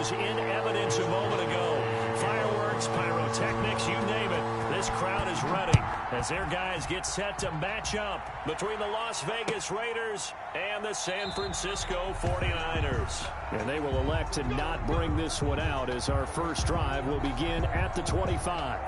was in evidence a moment ago. Fireworks, pyrotechnics, you name it. This crowd is ready as their guys get set to match up between the Las Vegas Raiders and the San Francisco 49ers. And they will elect to not bring this one out as our first drive will begin at the 25.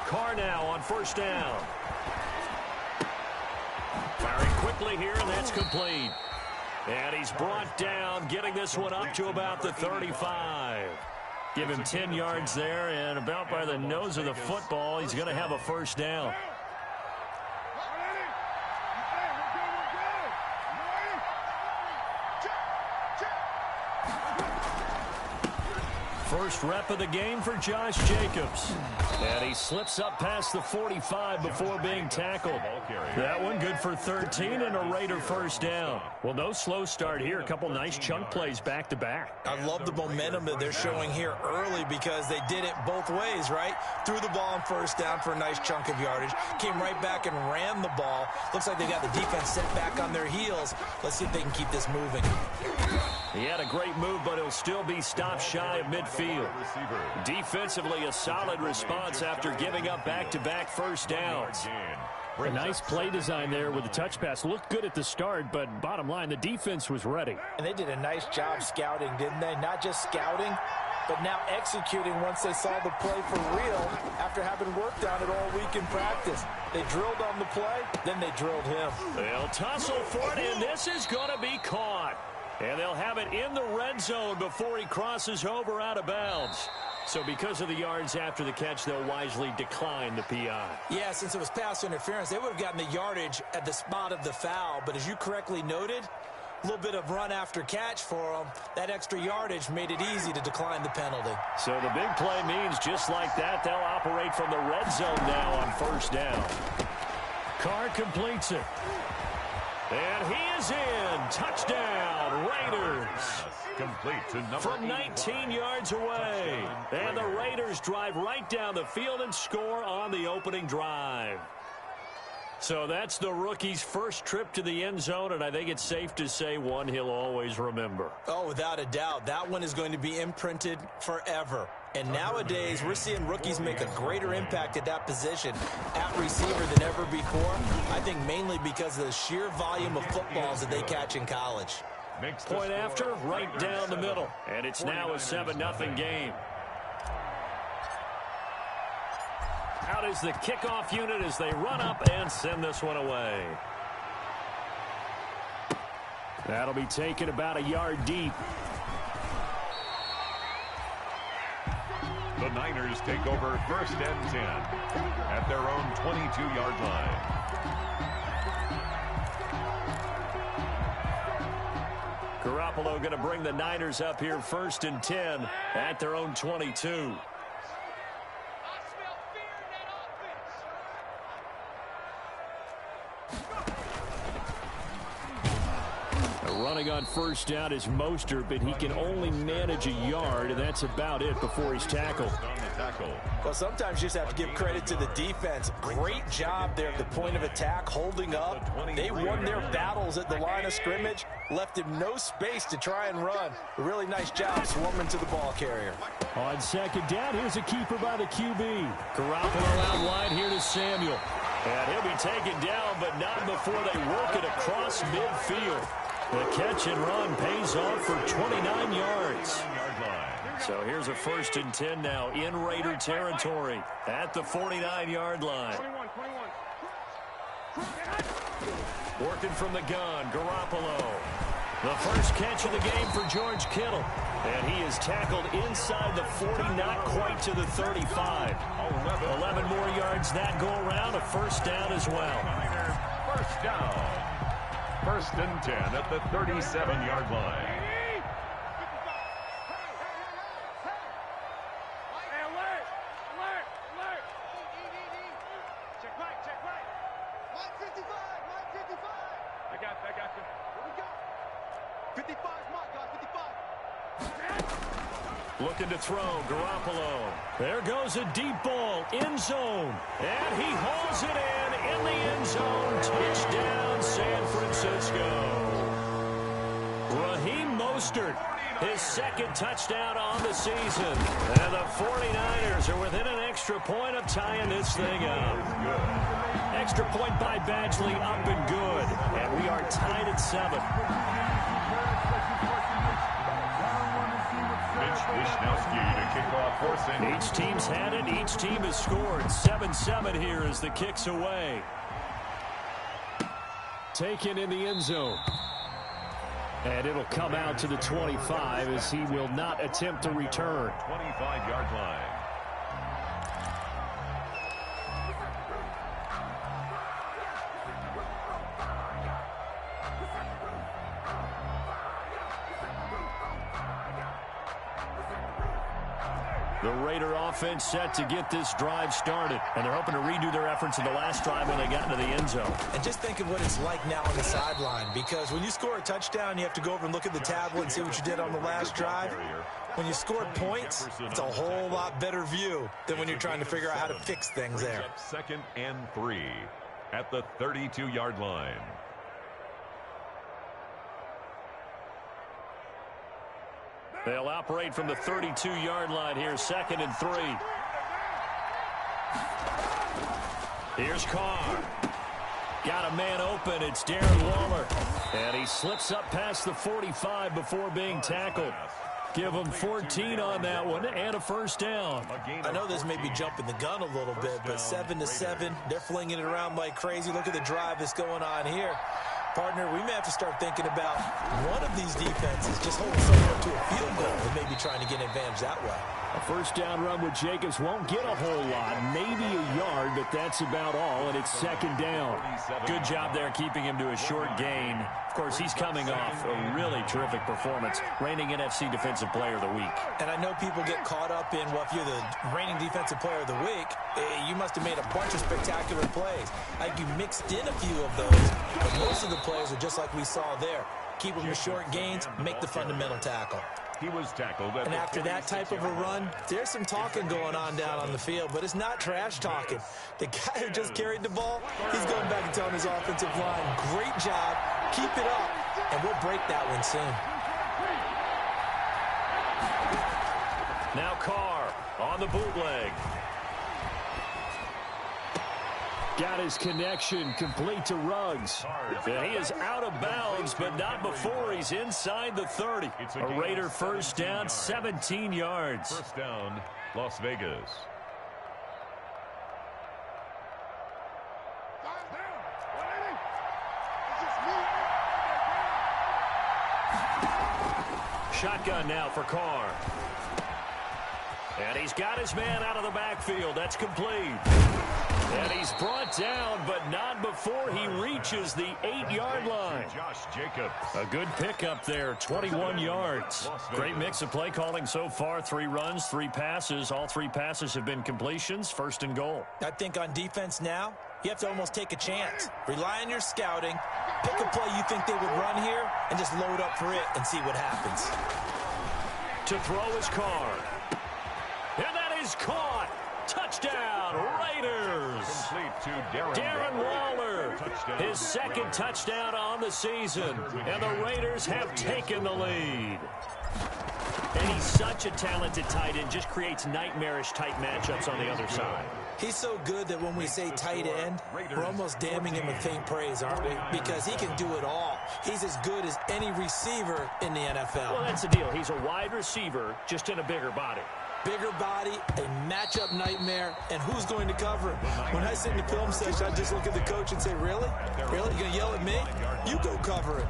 Carr now on first down. Firing quickly here, and that's complete. And he's brought down, getting this one up to about the 35. Give him 10 yards there, and about by the nose of the football, he's going to have a first down. First rep of the game for Josh Jacobs. And he slips up past the 45 before being tackled. That one good for 13 and a Raider first down. Well, no slow start here. A couple nice chunk plays back-to-back. I love the momentum that they're showing here early because they did it both ways, right? Threw the ball on first down for a nice chunk of yardage. Came right back and ran the ball. Looks like they got the defense set back on their heels. Let's see if they can keep this moving. He had a great move, but he'll still be stopped shy of midfield. Defensively, a solid response after giving up back-to-back first downs. A nice play design there with the touch pass. Looked good at the start, but bottom line, the defense was ready. And they did a nice job scouting, didn't they? Not just scouting, but now executing once they saw the play for real after having worked on it all week in practice. They drilled on the play, then they drilled him. They'll tussle for it, and this is going to be caught. And they'll have it in the red zone before he crosses over out of bounds. So because of the yards after the catch, they'll wisely decline the PI. Yeah, since it was pass interference, they would have gotten the yardage at the spot of the foul. But as you correctly noted, a little bit of run after catch for them. That extra yardage made it easy to decline the penalty. So the big play means just like that, they'll operate from the red zone now on first down. Carr completes it. And he is in. Touchdown, Raiders. Complete to number from 19 yards away. And the Raiders drive right down the field and score on the opening drive. So that's the rookie's first trip to the end zone, and I think it's safe to say one he'll always remember. Oh, without a doubt. That one is going to be imprinted forever. And nowadays, we're seeing rookies make a greater impact at that position at receiver than ever before. I think mainly because of the sheer volume of footballs that they catch in college. Point after, right down the middle. And it's now a 7-0 game. Out is the kickoff unit as they run up and send this one away. That'll be taken about a yard deep. The Niners take over first and 10 at their own 22-yard line. Garoppolo going to bring the Niners up here first and 10 at their own 22. Running on first down is Mostert, but he can only manage a yard, and that's about it before he's tackled. Well, sometimes you just have to give credit to the defense. Great job there at the point of attack, holding up. They won their battles at the line of scrimmage, left him no space to try and run. A really nice job swarming to the ball carrier. On second down, here's a keeper by the QB. Garoppolo out wide here to Samuel. And he'll be taken down, but not before they work it across midfield. The catch and run pays off for 29 yards. So here's a first and 10 now in Raider territory at the 49-yard line. Working from the gun, Garoppolo. The first catch of the game for George Kittle. And he is tackled inside the 40, not quite to the 35. 11 more yards that go around, a first down as well. First down. First and 10 at the 37-yard line. I got you. Here we go. 55 is Mike, guys. 55. Looking to throw, Garoppolo. There goes a deep ball, end zone. And he hauls it in the end zone. Touchdown, San Francisco. Raheem Mostert, his second touchdown on the season. And the 49ers are within an extra point of tying this thing up. Extra point by Badgley, up and good. And we are tied at 7. Mitch Wishnowsky to kick off for San Each team's had it. Each team has scored. 7-7 here as the kick's away. Taken in the end zone. And it'll come out to the 25 as he will not attempt to return. 25-yard line. The Raider offense set to get this drive started. And they're hoping to redo their efforts in the last drive when they got into the end zone. And just think of what it's like now on the sideline, because when you score a touchdown, you have to go over and look at the tablet and see what you did on the last drive. When you score points, it's a whole lot better view than when you're trying to figure out how to fix things there. 2nd and 3 at the 32-yard line. They'll operate from the 32-yard line here, 2nd and 3. Here's Carr. Got a man open. It's Darren Waller. And he slips up past the 45 before being tackled. Give him 14 on that one and a first down. I know this may be jumping the gun a little bit, but 7-7, they're flinging it around like crazy. Look at the drive that's going on here. Partner, we may have to start thinking about one of these defenses just holding someone to a field goal and maybe trying to get an advantage that way. A first down run with Jacobs won't get a whole lot, maybe a yard, but that's about all, and it's 2nd down. Good job there keeping him to a short gain. Of course, he's coming off a really terrific performance, reigning NFC Defensive Player of the Week. And I know people get caught up in, well, if you're the reigning Defensive Player of the Week, you must have made a bunch of spectacular plays. Like you mixed in a few of those, but most of the plays are just like we saw there. Keep them to short gains, make the fundamental tackle. He was tackled. And after that type of a run, there's some talking going on down on the field, but it's not trash talking. The guy who just carried the ball, he's going back and telling his offensive line, great job, keep it up, and we'll break that one soon. Now Carr on the bootleg. Got his connection complete to Ruggs. And he is out of bounds, but not before he's inside the 30. A Raider first down, 17 yards. First down, Las Vegas. Shotgun now for Carr. And he's got his man out of the backfield. That's complete. And he's brought down, but not before he reaches the 8-yard line. Josh Jacobs. A good pickup there, 21 yards. Great mix of play calling so far. 3 runs, 3 passes. All 3 passes have been completions. 1st and goal. I think on defense now, you have to almost take a chance. Rely on your scouting. Pick a play you think they would run here and just load up for it and see what happens. To throw is Carr. And that is caught. Touchdown, Raiders. Complete to Darren Waller, his 2nd touchdown on the season. And the Raiders have taken the lead. And he's such a talented tight end, just creates nightmarish-type matchups on the other side. He's so good that when we say tight end, we're almost damning him with faint praise, aren't we? Because he can do it all. He's as good as any receiver in the NFL. Well, that's the deal. He's a wide receiver, just in a bigger body. Bigger body, a matchup nightmare, and who's going to cover it? When I sit in the film session, I just look at the coach and say, really? Really? You going to yell at me? You go cover it.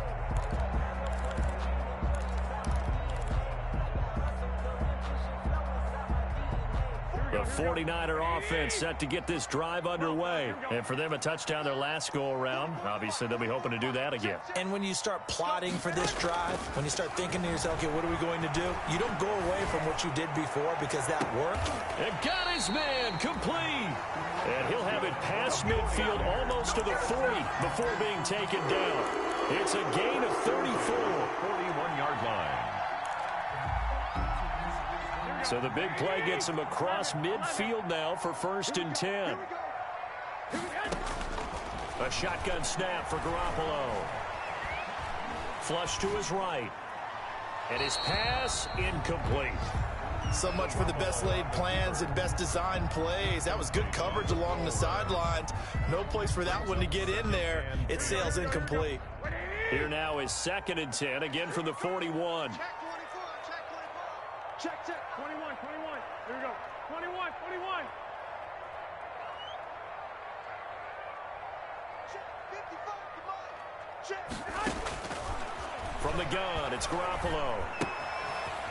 The 49er offense set to get this drive underway. And for them, a touchdown their last go-around. Obviously, they'll be hoping to do that again. And when you start plotting for this drive, when you start thinking to yourself, okay, what are we going to do? You don't go away from what you did before because that worked. And got his man complete. And he'll have it past midfield almost to the 40 before being taken down. It's a gain of 34. 41-yard line. So the big play gets him across midfield now for 1st and 10. A shotgun snap for Garoppolo. Flush to his right. And his pass incomplete. So much for the best laid plans and best designed plays. That was good coverage along the sidelines. No place for that one to get in there. It sails incomplete. Here now is 2nd and 10, again from the 41. Check 24. Check 21. Here we go. 21. Check 55. Come on. Check. From the gun, it's Garoppolo.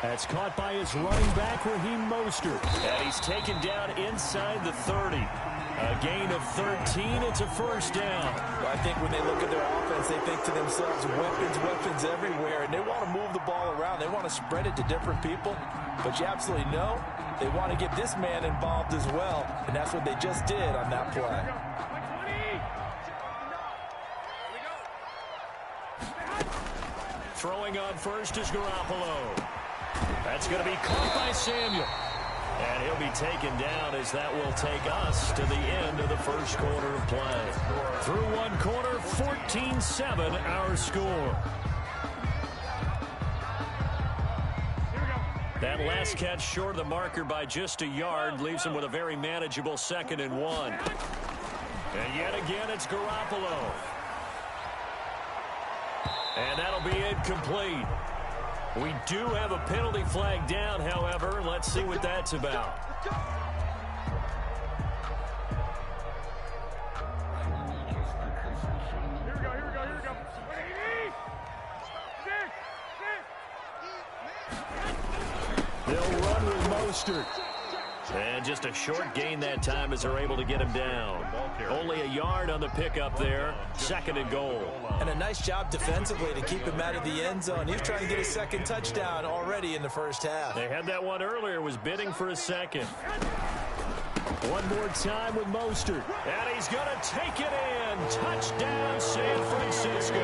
That's caught by his running back, Raheem Mostert. And he's taken down inside the 30. A gain of 13. It's a 1st down. Well, I think when they look at their offense, they think to themselves, weapons everywhere, and they want to move the ball around. They want to spread it to different people. But you absolutely know they want to get this man involved as well, and that's what they just did on that play. Throwing on first is Garoppolo. That's going to be caught by Samuel. And he'll be taken down as that will take us to the end of the 1st quarter of play. Through 1 quarter, 14-7 our score. That last catch short of the marker by just a yard leaves him with a very manageable 2nd and 1. And yet again, it's Garoppolo. And that'll be incomplete. We do have a penalty flag down, however. Let's see what that's about. Here we go. They'll run with Mostert. And just a short gain that time as they're able to get him down. Only a yard on the pickup there. 2nd and goal. And a nice job defensively to keep him out of the end zone. He's trying to get a 2nd touchdown already in the 1st half. They had that one earlier, was bidding for a 2nd. One more time with Mostert. And he's going to take it in. Touchdown, San Francisco.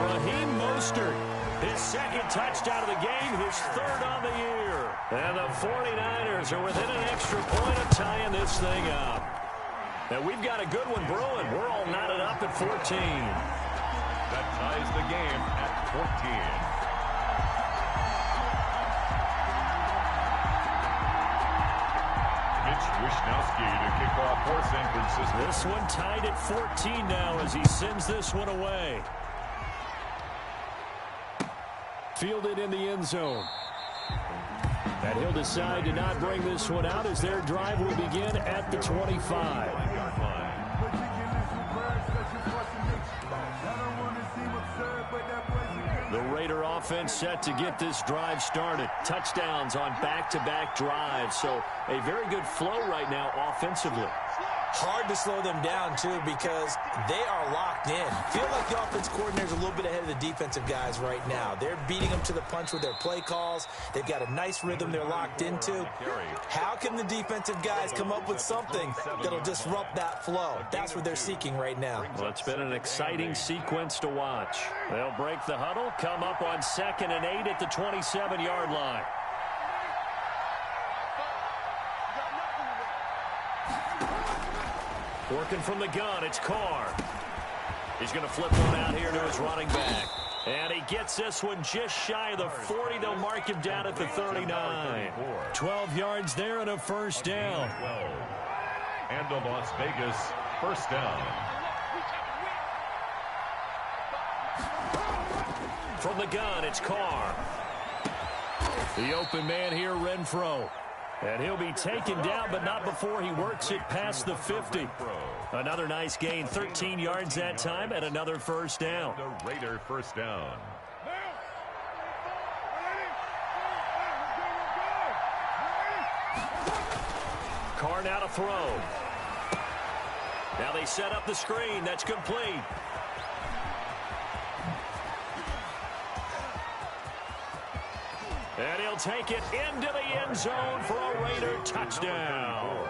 Raheem Mostert. His 2nd touchdown of the game, his 3rd on the year. And the 49ers are within an extra point of tying this thing up. And we've got a good one brewing. We're all knotted up at 14. That ties the game at 14. Mitch Wishnowsky to kick off for San Francisco. This one tied at 14 now as he sends this one away. Fielded in the end zone. And he'll decide to not bring this one out as their drive will begin at the 25. The Raider offense set to get this drive started. Touchdowns on back-to-back drives. So a very good flow right now offensively. Hard to slow them down, too, because they are locked in. Feel like the offense coordinator's a little bit ahead of the defensive guys right now. They're beating them to the punch with their play calls. They've got a nice rhythm they're locked into. How can the defensive guys come up with something that'll disrupt that flow? That's what they're seeking right now. Well, it's been an exciting sequence to watch. They'll break the huddle, come up on 2nd and 8 at the 27-yard line. Working from the gun, it's Carr. He's going to flip one out here to his running back. And he gets this one just shy of the 40. They'll mark him down at the 39. 12 yards there and a 1st down. And the Las Vegas 1st down. From the gun, it's Carr. The open man here, Renfro. And he'll be taken down, but not before he works it past the 50. Another nice gain, 13 yards that time, and another 1st down. The Raider 1st down. Carr now to throw. Now they set up the screen. That's complete. And he'll take it into the end zone for a Raider touchdown.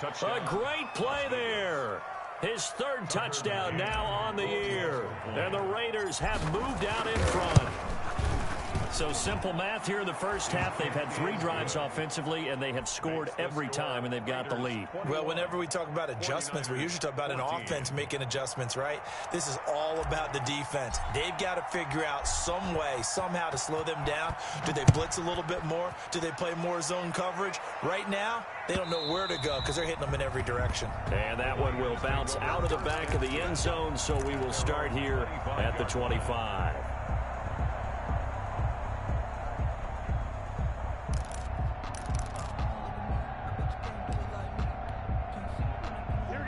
touchdown. A great play there. His third touchdown now on the year. And the Raiders have moved out in front. So simple math here in the first half. They've had 3 drives offensively, and they have scored every time, and they've got the lead. Well, whenever we talk about adjustments, we usually talk about an offense making adjustments, right? This is all about the defense. They've got to figure out some way, somehow to slow them down. Do they blitz a little bit more? Do they play more zone coverage? Right now, they don't know where to go because they're hitting them in every direction. And that one will bounce out of the back of the end zone, so we will start here at the 25.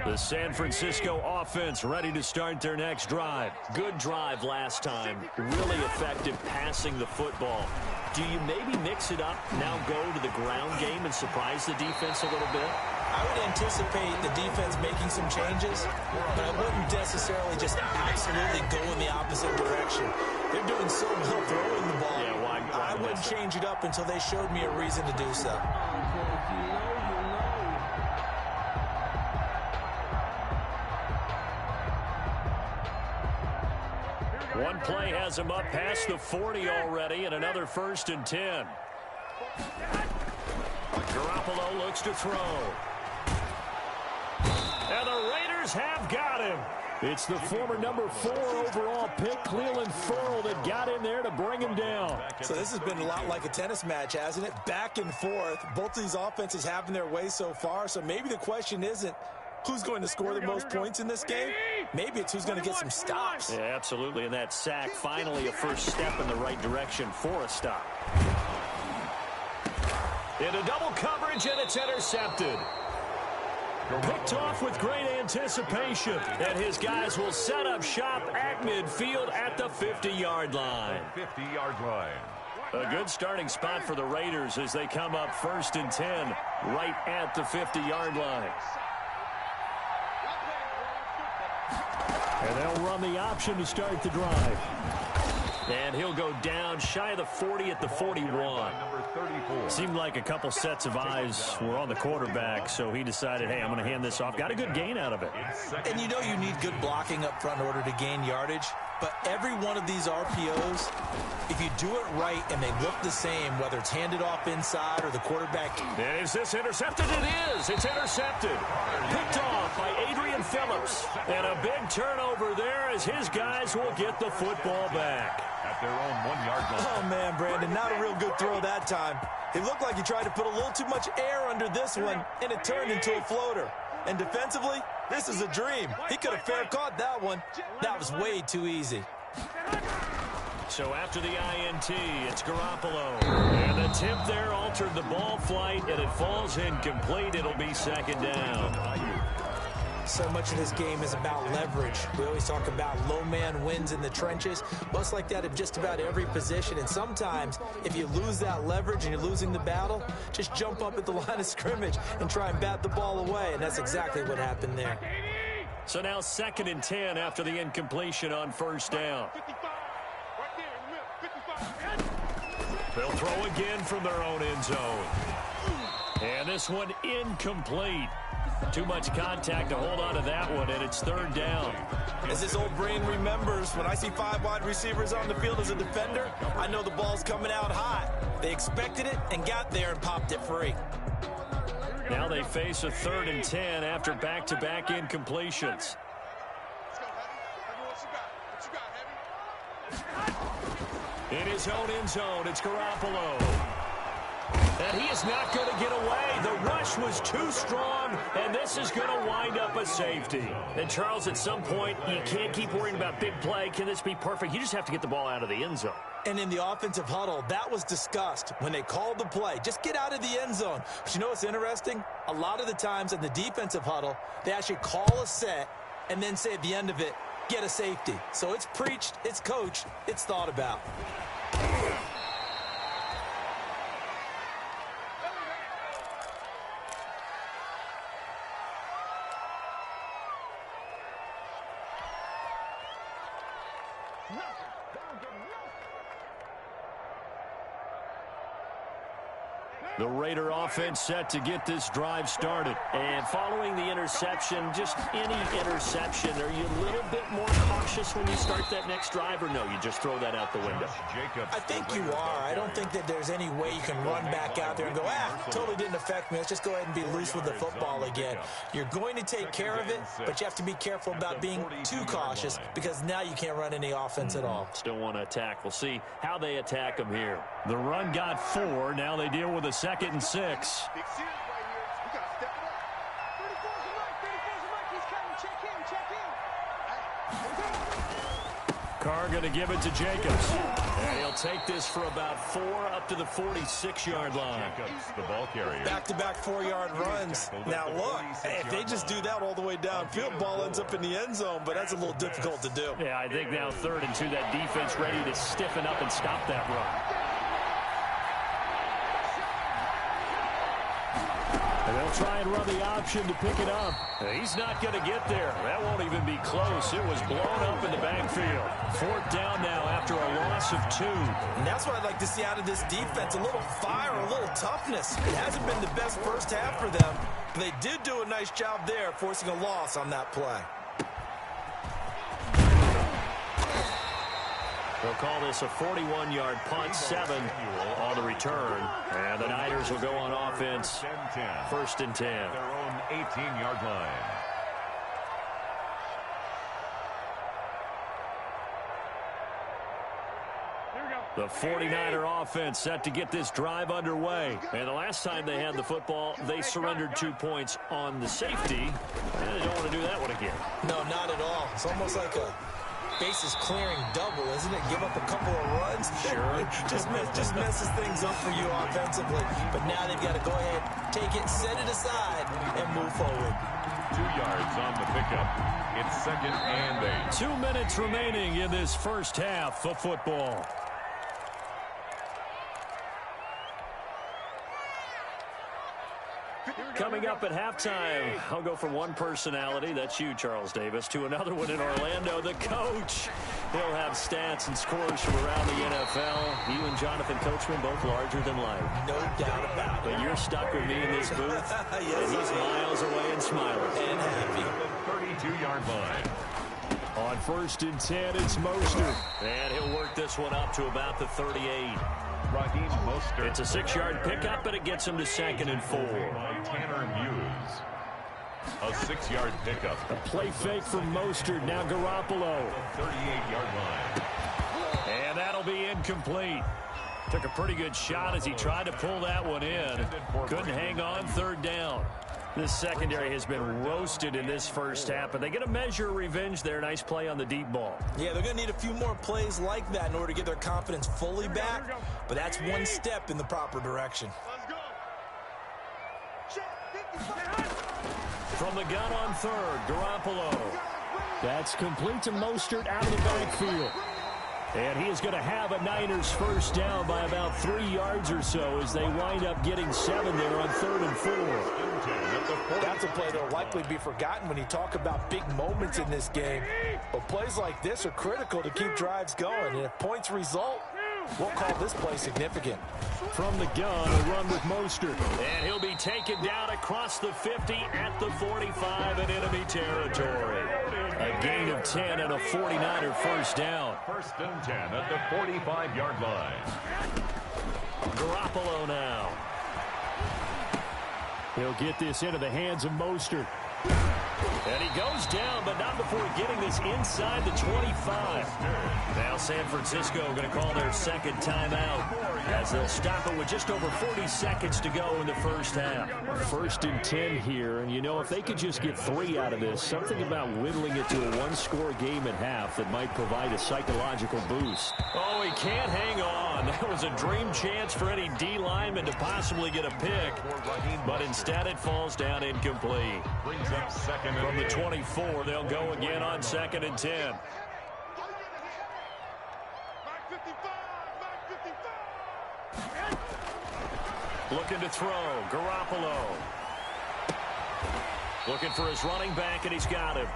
The San Francisco offense ready to start their next drive. Good drive last time. Really effective passing the football. Do you maybe mix it up, now go to the ground game and surprise the defense a little bit? I would anticipate the defense making some changes, but I wouldn't necessarily just absolutely go in the opposite direction. They're doing so well throwing the ball. Yeah, why I wouldn't change it up until they showed me a reason to do so. One play has him up past the 40 already, and another 1st and 10. Garoppolo looks to throw. And the Raiders have got him. It's the former number 4 overall pick, Clelin Ferrell, that got in there to bring him down. So this has been a lot like a tennis match, hasn't it? Back and forth. Both of these offenses having their way so far, so maybe the question isn't who's going to score the most points in this game. Maybe it's who's going to get some stops. Yeah, absolutely. And that sack, finally a first step in the right direction for a stop. Into double coverage, and it's intercepted. Picked off with great anticipation. And his guys will set up shop at midfield at the 50-yard line. 50-yard line. A good starting spot for the Raiders as they come up 1st and 10 right at the 50-yard line. And they'll run the option to start the drive. And he'll go down shy of the 40 at the 41. Number 34. Seemed like a couple sets of eyes were on the quarterback, so he decided, hey, I'm going to hand this off. Got a good gain out of it. And you know you need good blocking up front in order to gain yardage. But every one of these RPOs, if you do it right and they look the same, whether it's handed off inside or the quarterback. And is this intercepted? It is. It's intercepted. Picked off by Adrian Phillips. And a big turnover there as his guys will get the football back. At their own 1-yard line. Oh, man, Brandon, not a real good throw that time. It looked like he tried to put a little too much air under this one, and it turned into a floater. And defensively, this is a dream. He could have fair caught that one. That was way too easy. So after the INT, it's Garoppolo. And the tip there altered the ball flight, and it falls incomplete. It'll be 2nd down. So much of this game is about leverage. We always talk about low man wins in the trenches. Well, it's like that in just about every position. And sometimes, if you lose that leverage and you're losing the battle, just jump up at the line of scrimmage and try and bat the ball away. And that's exactly what happened there. So now 2nd and 10 after the incompletion on 1st down. They'll throw again from their own end zone. And this one incomplete. Too much contact to hold on to that one, and it's 3rd down. As this old brain remembers, when I see 5 wide receivers on the field as a defender, I know the ball's coming out hot. They expected it and got there and popped it free. Now they face a 3rd and 10 after back-to-back incompletions. In his own end zone, it's Garoppolo. And he is not going to get away. The rush was too strong, and this is going to wind up a safety. And, Charles, at some point, you can't keep worrying about big play. Can this be perfect? You just have to get the ball out of the end zone. And in the offensive huddle, that was discussed when they called the play. Just get out of the end zone. But you know what's interesting? A lot of the times in the defensive huddle, they actually call a set and then say at the end of it, get a safety. So it's preached, it's coached, it's thought about. The Raider offense set to get this drive started. And following the interception, just any interception, are you a little bit more cautious when you start that next drive, or no, you just throw that out the window? I think you are. I don't think that there's any way you can run back out there and go, totally didn't affect me. Let's just go ahead and be loose with the football again. You're going to take care of it, but you have to be careful about being too cautious because now you can't run any offense at all. Still want to attack. We'll see how they attack them here. The run got 4. Now they deal with a 2nd and 6. Big series right here. We got to step it up. 34's a right. 34's a right. He's coming. Check in. Check in. Carr going to give it to Jacobs. And he'll take this for about 4 up to the 46-yard line. Jacobs, the ball carrier. Back-to-back 4-yard runs. Now, look, if they just do that all the way downfield, ball ends up in the end zone, but that's a little difficult to do. Yeah, I think now 3rd and 2, that defense ready to stiffen up and stop that run. And they'll try and run the option to pick it up. He's not going to get there. That won't even be close. It was blown up in the backfield. 4th down now after a loss of 2. And that's what I'd like to see out of this defense, a little fire, a little toughness. It hasn't been the best first half for them, but they did do a nice job there forcing a loss on that play. They'll call this a 41-yard punt, 7 on the return. And the Niners will go on offense, 1st and 10. Their own 18-yard line. The 49er offense set to get this drive underway. And the last time they had the football, they surrendered 2 points on the safety. And they don't want to do that one again. No, not at all. It's almost like a bases clearing double, isn't it? Give up a couple of runs. Sure. just messes things up for you offensively. But now they've got to go ahead, take it, set it aside, and move forward. 2 yards on the pickup. It's 2nd and 8. 2 minutes remaining in this first half of football. Coming up at halftime, I'll go from one personality, that's you, Charles Davis, to another one in Orlando, the coach. He'll have stats and scores from around the NFL. You and Jonathan Coachman, both larger than life. No doubt about it. But you're stuck with me in this booth, Yes, and he's miles away and smiling. And happy. The 32-yard line. On 1st and 10, it's Mostert. And he'll work this one up to about the 38. Raheem Mostert. It's a 6-yard pickup, and it gets him to 2nd and 4. By Tanner Muse. A 6-yard pickup. A play fake from Mostert. Now Garoppolo. 38-yard line. And that'll be incomplete. Took a pretty good shot as he tried to pull that one in. Couldn't hang on, 3rd down. This secondary has been roasted in this first half, but they get a measure of revenge there. Nice play on the deep ball. Yeah, they're going to need a few more plays like that in order to get their confidence fully back, but that's one step in the proper direction. Let's go. Check. 55. From the gun on 3rd, Garoppolo. That's complete to Mostert out of the backfield. And he is going to have a Niners first down by about 3 yards or so as they wind up getting 7 there on 3rd and 4. That's a play that will likely be forgotten when you talk about big moments in this game. But plays like this are critical to keep drives going. And if points result, we'll call this play significant. From the gun, a run with Mostert. And he'll be taken down across the 50 at the 45 in enemy territory. A gain of 10 and a 49er first down. 1st and 10 at the 45-yard line. Garoppolo now. He'll get this into the hands of Mostert. And he goes down, but not before getting this inside the 25. Now San Francisco going to call their 2nd timeout as they'll stop it with just over 40 seconds to go in the first half. 1st and 10 here, and you know, if they could just get 3 out of this, something about whittling it to a one-score game at half that might provide a psychological boost. Oh, he can't hang on. That was a dream chance for any D lineman to possibly get a pick, but instead it falls down incomplete. Brings up 2nd and From the 24, they'll go again on 2nd and 10. Back 55. Back 55. Looking to throw. Garoppolo. Looking for his running back, and he's got him.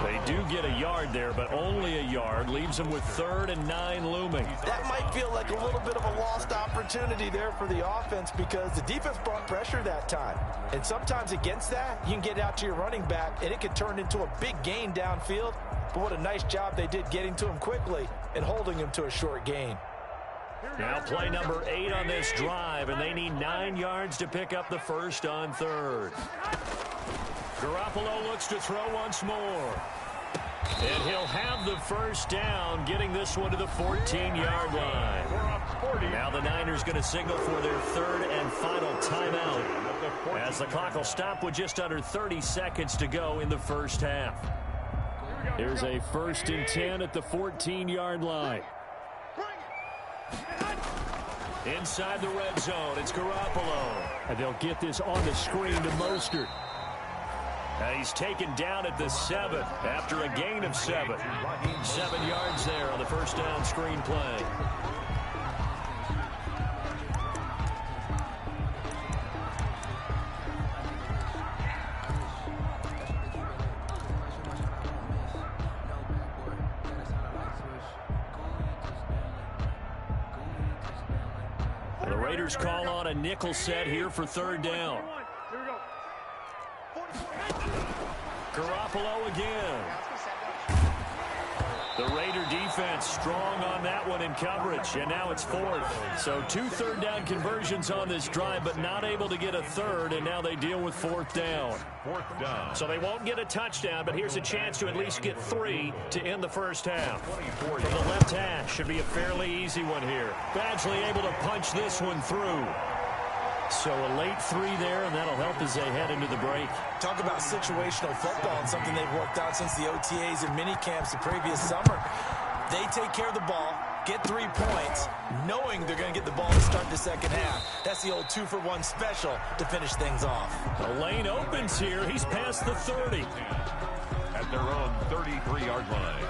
They do get a yard there, but only a yard. Leaves him with 3rd and 9 looming. That might feel like a little bit of a lost opportunity there for the offense because the defense brought pressure that time. And sometimes against that, you can get out to your running back, and it can turn into a big gain downfield. But what a nice job they did getting to him quickly and holding him to a short gain. Now play number 8 on this drive, and they need 9 yards to pick up the first on 3rd. Garoppolo looks to throw once more. And he'll have the first down, getting this one to the 14-yard line. Now the Niners going to signal for their 3rd and final timeout as the clock will stop with just under 30 seconds to go in the first half. Here's a 1st and 10 at the 14-yard line. Inside the red zone, it's Garoppolo. And they'll get this on the screen to Mostert. He's taken down at the 7 after a gain of 7. 7 yards there on the first down screen play. The Raiders call on a nickel set here for 3rd down. Garoppolo again. The Raider defense strong on that one in coverage, and now it's 4th. So 2 3rd down conversions on this drive, but not able to get a 3rd, and now they deal with 4th down. 4th down. So they won't get a touchdown, but here's a chance to at least get 3 to end the first half. From the left hash, should be a fairly easy one here. Badgley able to punch this one through. So a late 3 there, and that'll help as they head into the break. Talk about situational football and something they've worked out since the OTAs and mini camps the previous summer. They take care of the ball, get 3 points, knowing they're going to get the ball to start the second half. That's the old 2-for-1 special to finish things off. The lane opens here. He's past the 30. At their own 33-yard line.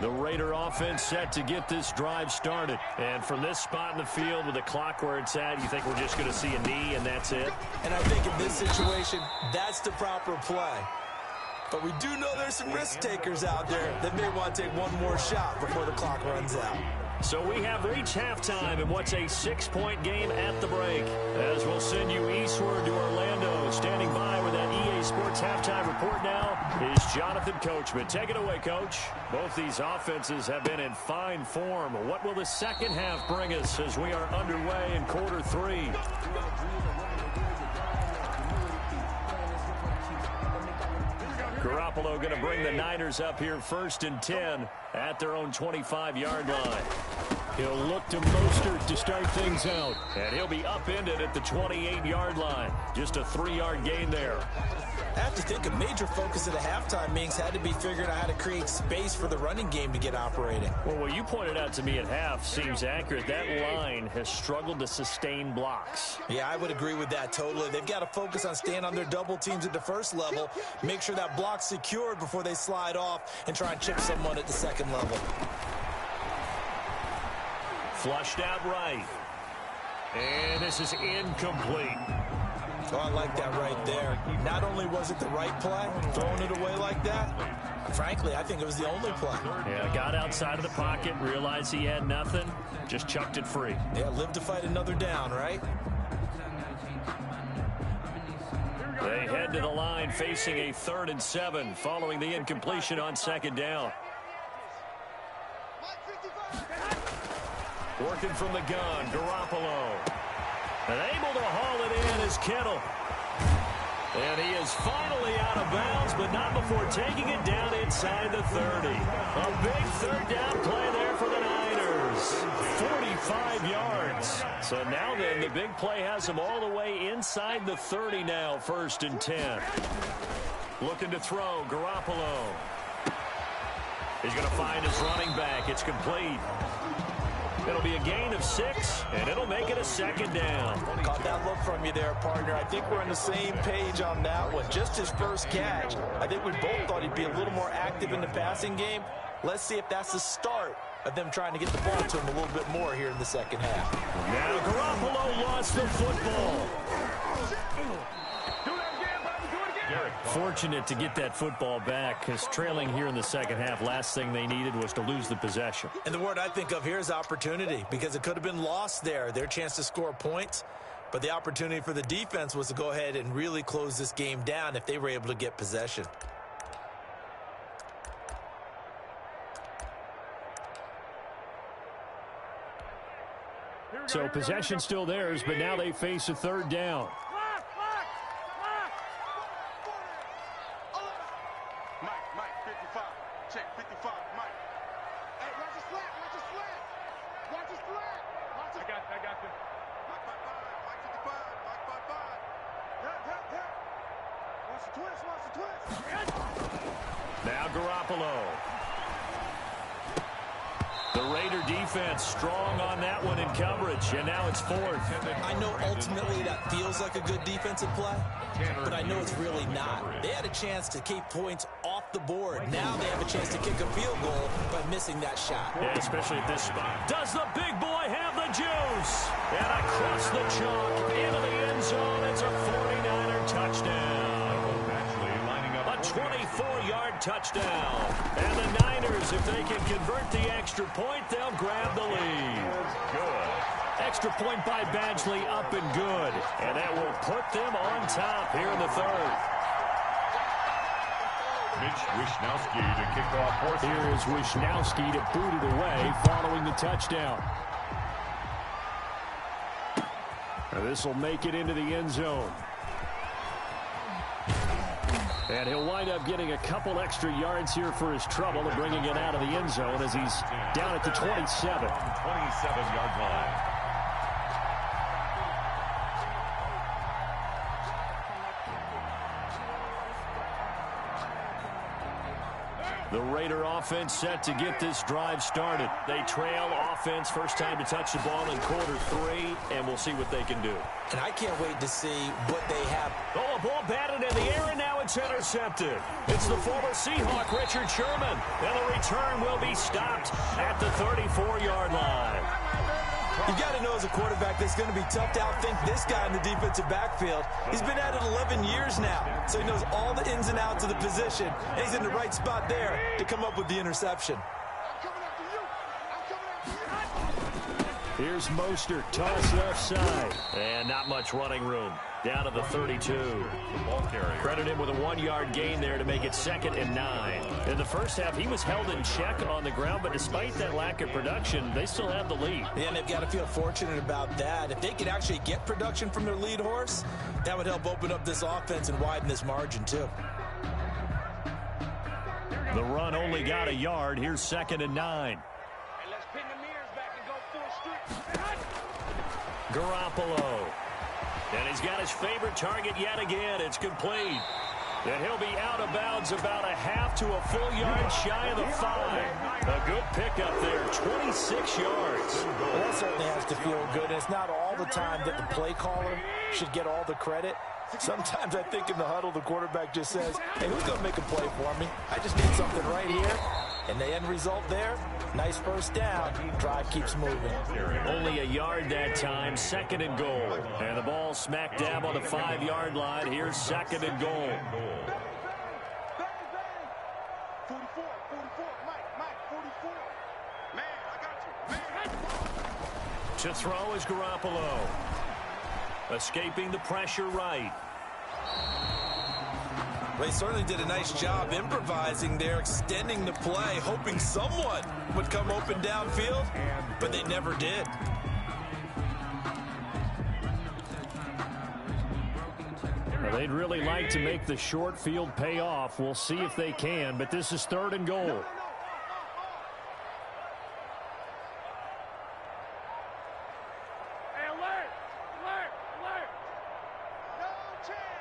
The Raider offense set to get this drive started. And from this spot in the field with the clock where it's at, you think we're just going to see a knee and that's it? And I think in this situation, that's the proper play. But we do know there's some risk takers out there that may want to take one more shot before the clock runs out. So we have reached halftime in what's a 6-point game at the break. As we'll send you eastward to Orlando. Standing by with that EA Sports halftime report now is Jonathan Coachman. Take it away, Coach. Both these offenses have been in fine form. What will the second half bring us as we are underway in quarter 3? Garoppolo going to bring the Niners up here 1st and 10 at their own 25-yard line. He'll look to Mostert to start things out. And he'll be upended at the 28-yard line. Just a 3-yard gain there. I have to think a major focus at the halftime meetings had to be figuring out how to create space for the running game to get operating. Well, what you pointed out to me at half seems accurate. That line has struggled to sustain blocks. Yeah, I would agree with that totally. They've got to focus on staying on their double teams at the first level, make sure that block's secured before they slide off and try and chip someone at the second level. Flushed out right. And this is incomplete. Oh, I like that right there. Not only was it the right play, throwing it away like that, frankly, I think it was the only play. Yeah, got outside of the pocket, realized he had nothing, just chucked it free. Yeah, live to fight another down, right? They head to the line facing a 3rd and 7 following the incompletion on 2nd down. Working from the gun, Garoppolo. And able to haul it in is Kittle. And he is finally out of bounds, but not before taking it down inside the 30. A big 3rd down play there for the Niners. 45 yards. So now then, the big play has him all the way inside the 30 now, 1st and 10. Looking to throw, Garoppolo. He's going to find his running back. It's complete. It'll be a gain of 6, and it'll make it a 2nd down. Caught that look from you there, partner. I think we're on the same page on that one. Just his first catch. I think we both thought he'd be a little more active in the passing game. Let's see if that's the start of them trying to get the ball to him a little bit more here in the second half. Now Garoppolo lost the football. Fortunate to get that football back, because trailing here in the second half, last thing they needed was to lose the possession. And the word I think of here is opportunity, because it could have been lost there, their chance to score points. But the opportunity for the defense was to go ahead and really close this game down if they were able to get possession. So possession still theirs, but now they face a third down. Mike, 55. Check, 55, Mike. Hey, watch his flat, watch his flat. Watch his flat. I got you. Mike 55, Mike 55. Hit. Watch the twist. Now Garoppolo. The Raider defense strong on that one in coverage, and now it's fourth. I know ultimately that feels like a good defensive play, but I know it's really not. They had a chance to keep points off the board. Now they have a chance to kick a field goal by missing that shot. Yeah, especially at this spot. Does the big boy have the juice? And across the chalk into the end zone. It's a 49er touchdown. A 24-yard touchdown. And the Niners, if they can convert the extra point, they'll grab the lead. Good. Extra point by Badgley, up and good. And that will put them on top here in the third. Mitch Wishnowsky to kick off fourth. Here is Wishnowsky to boot it away following the touchdown. And this will make it into the end zone. And he'll wind up getting a couple extra yards here for his trouble and bringing it out of the end zone as he's down at the 27. 27-yard line. The Raider offense set to get this drive started. They trail offense, first time to touch the ball in quarter three, and we'll see what they can do. And I can't wait to see what they have. Oh, a ball batted in the air, and now it's intercepted. It's the former Seahawk, Richard Sherman. And the return will be stopped at the 34-yard line. You got to know as a quarterback that's going to be tough to outthink this guy in the defensive backfield. He's been at it 11 years now, so he knows all the ins and outs of the position. And he's in the right spot there to come up with the interception. Here's Mostert, toss left side. And not much running room. Down to the 32. Credit him with a 1-yard gain there to make it 2nd and 9. In the first half, he was held in check on the ground, but despite that lack of production, they still have the lead. Yeah, and they've got to feel fortunate about that. If they could actually get production from their lead horse, that would help open up this offense and widen this margin, too. The run only got a yard. Here's 2nd and 9. Let's pin the mirrors back and go full street. Garoppolo. And he's got his favorite target yet again. It's complete. And he'll be out of bounds about a half to a full yard shy of the 5. A good pickup there, 26 yards. Well, that certainly has to feel good. And it's not all the time that the play caller should get all the credit. Sometimes I think in the huddle, the quarterback just says, hey, who's going to make a play for me? I just need something right here. And the end result there, nice first down. Drive keeps moving. Only a yard that time, 2nd and goal. And the ball smack dab on the 5-yard line. Here's 2nd and goal. 44, Mike, 44. Man, I got you. To throw is Garoppolo. Escaping the pressure right. They certainly did a nice job improvising there, extending the play, hoping someone would come open downfield, but they never did. Well, they'd really like to make the short field pay off. We'll see if they can, but this is 3rd and goal. Hey, alert! No chance!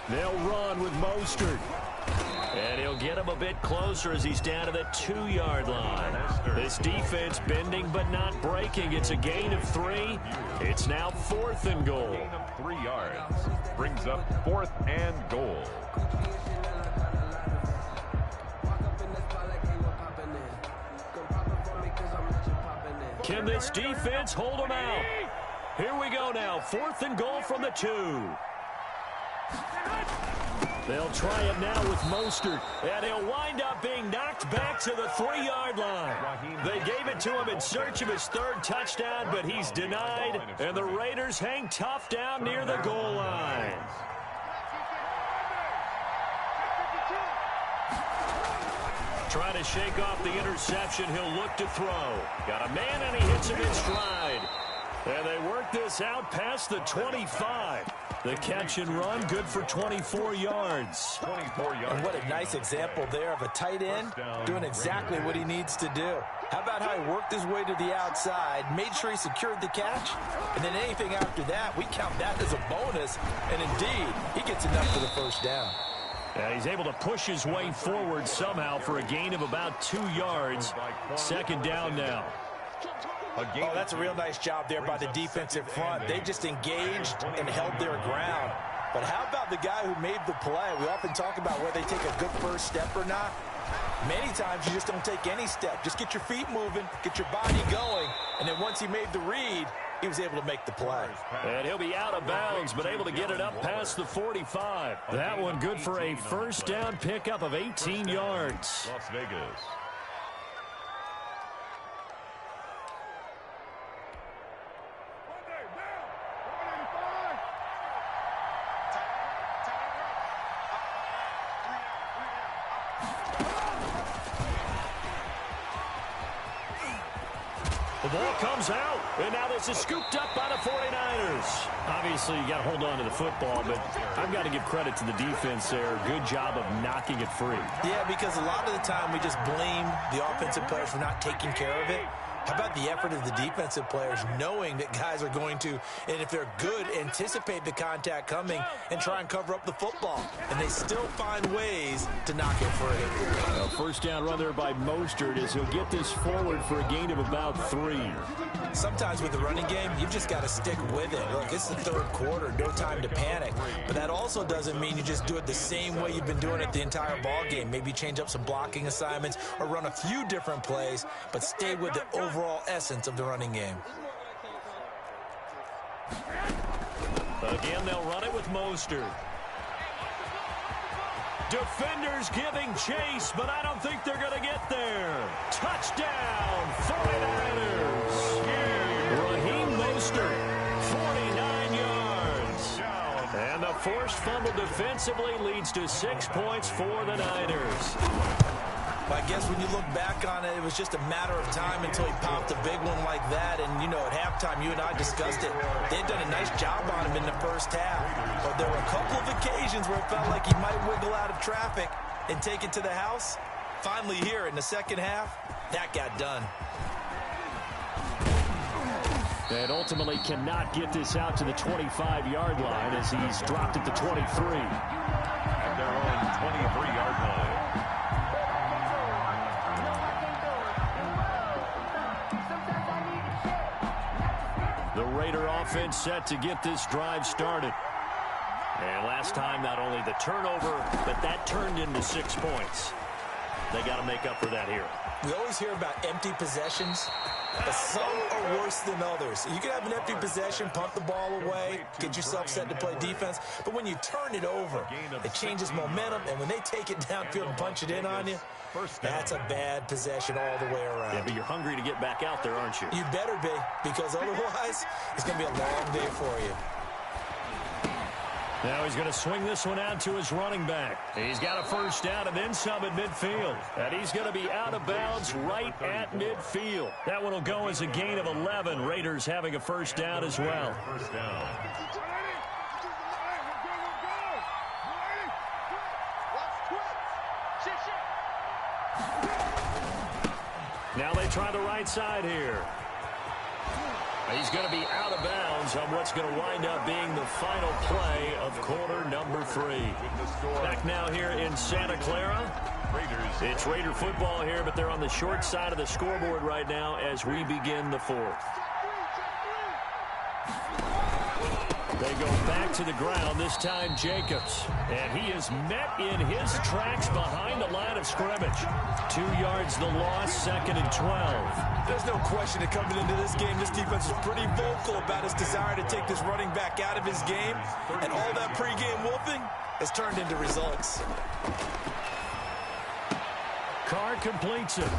They'll run with Mostert. And he'll get him a bit closer as he's down to the 2-yard line. This defense bending but not breaking. It's a gain of 3. It's now 4th and goal. Gain of 3 yards. Brings up 4th and goal. Can this defense hold them out? Here we go now. 4th and goal from the 2. They'll try it now with Mostert, and he'll wind up being knocked back to the 3-yard line. They gave it to him in search of his 3rd touchdown, but he's denied, and the Raiders hang tough down near the goal line. Trying to shake off the interception, he'll look to throw. Got a man, and he hits him in stride. And they work this out past the 25. The catch and run, good for 24 yards. 24 yards. And what a nice example there of a tight end doing exactly what he needs to do. How about how he worked his way to the outside, made sure he secured the catch, and then anything after that, we count that as a bonus. And indeed, he gets enough for the first down. Yeah, he's able to push his way forward somehow for a gain of about 2 yards. 2nd down now. Oh, that's a real nice job there by the defensive front. They just engaged and held their ground. But how about the guy who made the play? We often talk about whether they take a good first step or not. Many times you just don't take any step. Just get your feet moving, get your body going, and then once he made the read, he was able to make the play. And he'll be out of bounds, but able to get it up past the 45. That one good for a first down pickup of 18 yards. Las Vegas. The ball comes out, and now this is scooped up by the 49ers. Obviously, you got to hold on to the football, but I've got to give credit to the defense there. Good job of knocking it free. Yeah, because a lot of the time we just blame the offensive players for not taking care of it. How about the effort of the defensive players knowing that guys are going to, and if they're good, anticipate the contact coming and try and cover up the football. And they still find ways to knock it free. A first down run there by Mostert as he'll get this forward for a gain of about 3. Sometimes with the running game, you've just got to stick with it. Look, it's the 3rd quarter, no time to panic. But that also doesn't mean you just do it the same way you've been doing it the entire ball game. Maybe change up some blocking assignments or run a few different plays, but stay with the overall essence of the running game. Again, they'll run it with Mostert. Defenders giving chase, but I don't think they're going to get there. Touchdown, 49ers. Raheem Mostert, 49 yards. And the forced fumble defensively leads to 6 points for the Niners. I guess when you look back on it, it was just a matter of time until he popped a big one like that. And, you know, at halftime, you and I discussed it. They'd done a nice job on him in the first half. But there were a couple of occasions where it felt like he might wiggle out of traffic and take it to the house. Finally here in the second half, that got done. And ultimately cannot get this out to the 25-yard line as he's dropped at the 23. At their own 23-yard line. The Raider offense set to get this drive started. And last time, not only the turnover, but that turned into 6 points. They got to make up for that here. We always hear about empty possessions, but some are worse than others. You can have an empty possession, punt the ball away, get yourself set to play defense, but when you turn it over, it changes momentum, and when they take it downfield and punch it in on you, that's a bad possession all the way around. Yeah, but you're hungry to get back out there, aren't you? You better be, because otherwise, it's going to be a long day for you. Now he's going to swing this one out to his running back. He's got a first down and then some at midfield. And he's going to be out of bounds right at midfield. That one will go as a gain of 11. Raiders having a first down as well. First down. Now they try the right side here. He's going to be out of bounds on what's going to wind up being the final play of quarter number 3. Back now here in Santa Clara. It's Raider football here, but they're on the short side of the scoreboard right now as we begin the 4th. They go back to the ground, this time Jacobs. And he is met in his tracks behind the line of scrimmage. 2 yards the loss, 2nd and 12. There's no question that coming into this game, this defense was pretty vocal about its desire to take this running back out of his game. And all that pregame wolfing has turned into results. Carr completes it.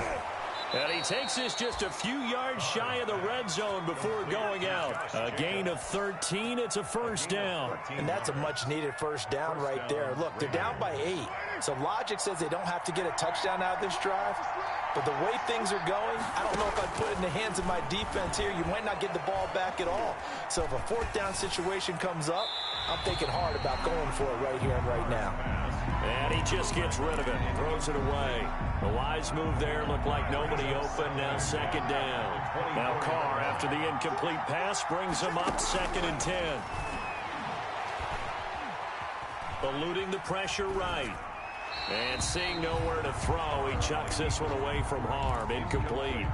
And he takes this just a few yards shy of the red zone before going out. A gain of 13. It's a first down. And that's a much-needed first down right there. Look, they're down by 8. So logic says they don't have to get a touchdown out of this drive. But the way things are going, I don't know if I'd put it in the hands of my defense here. You might not get the ball back at all. So if a 4th down situation comes up, I'm thinking hard about going for it right here and right now. And he just gets rid of it, throws it away. The wise move there, looked like nobody open, now 2nd down. Now Carr, after the incomplete pass, brings him up 2nd and 10. Eluding the pressure right. And seeing nowhere to throw, he chucks this one away from harm, incomplete.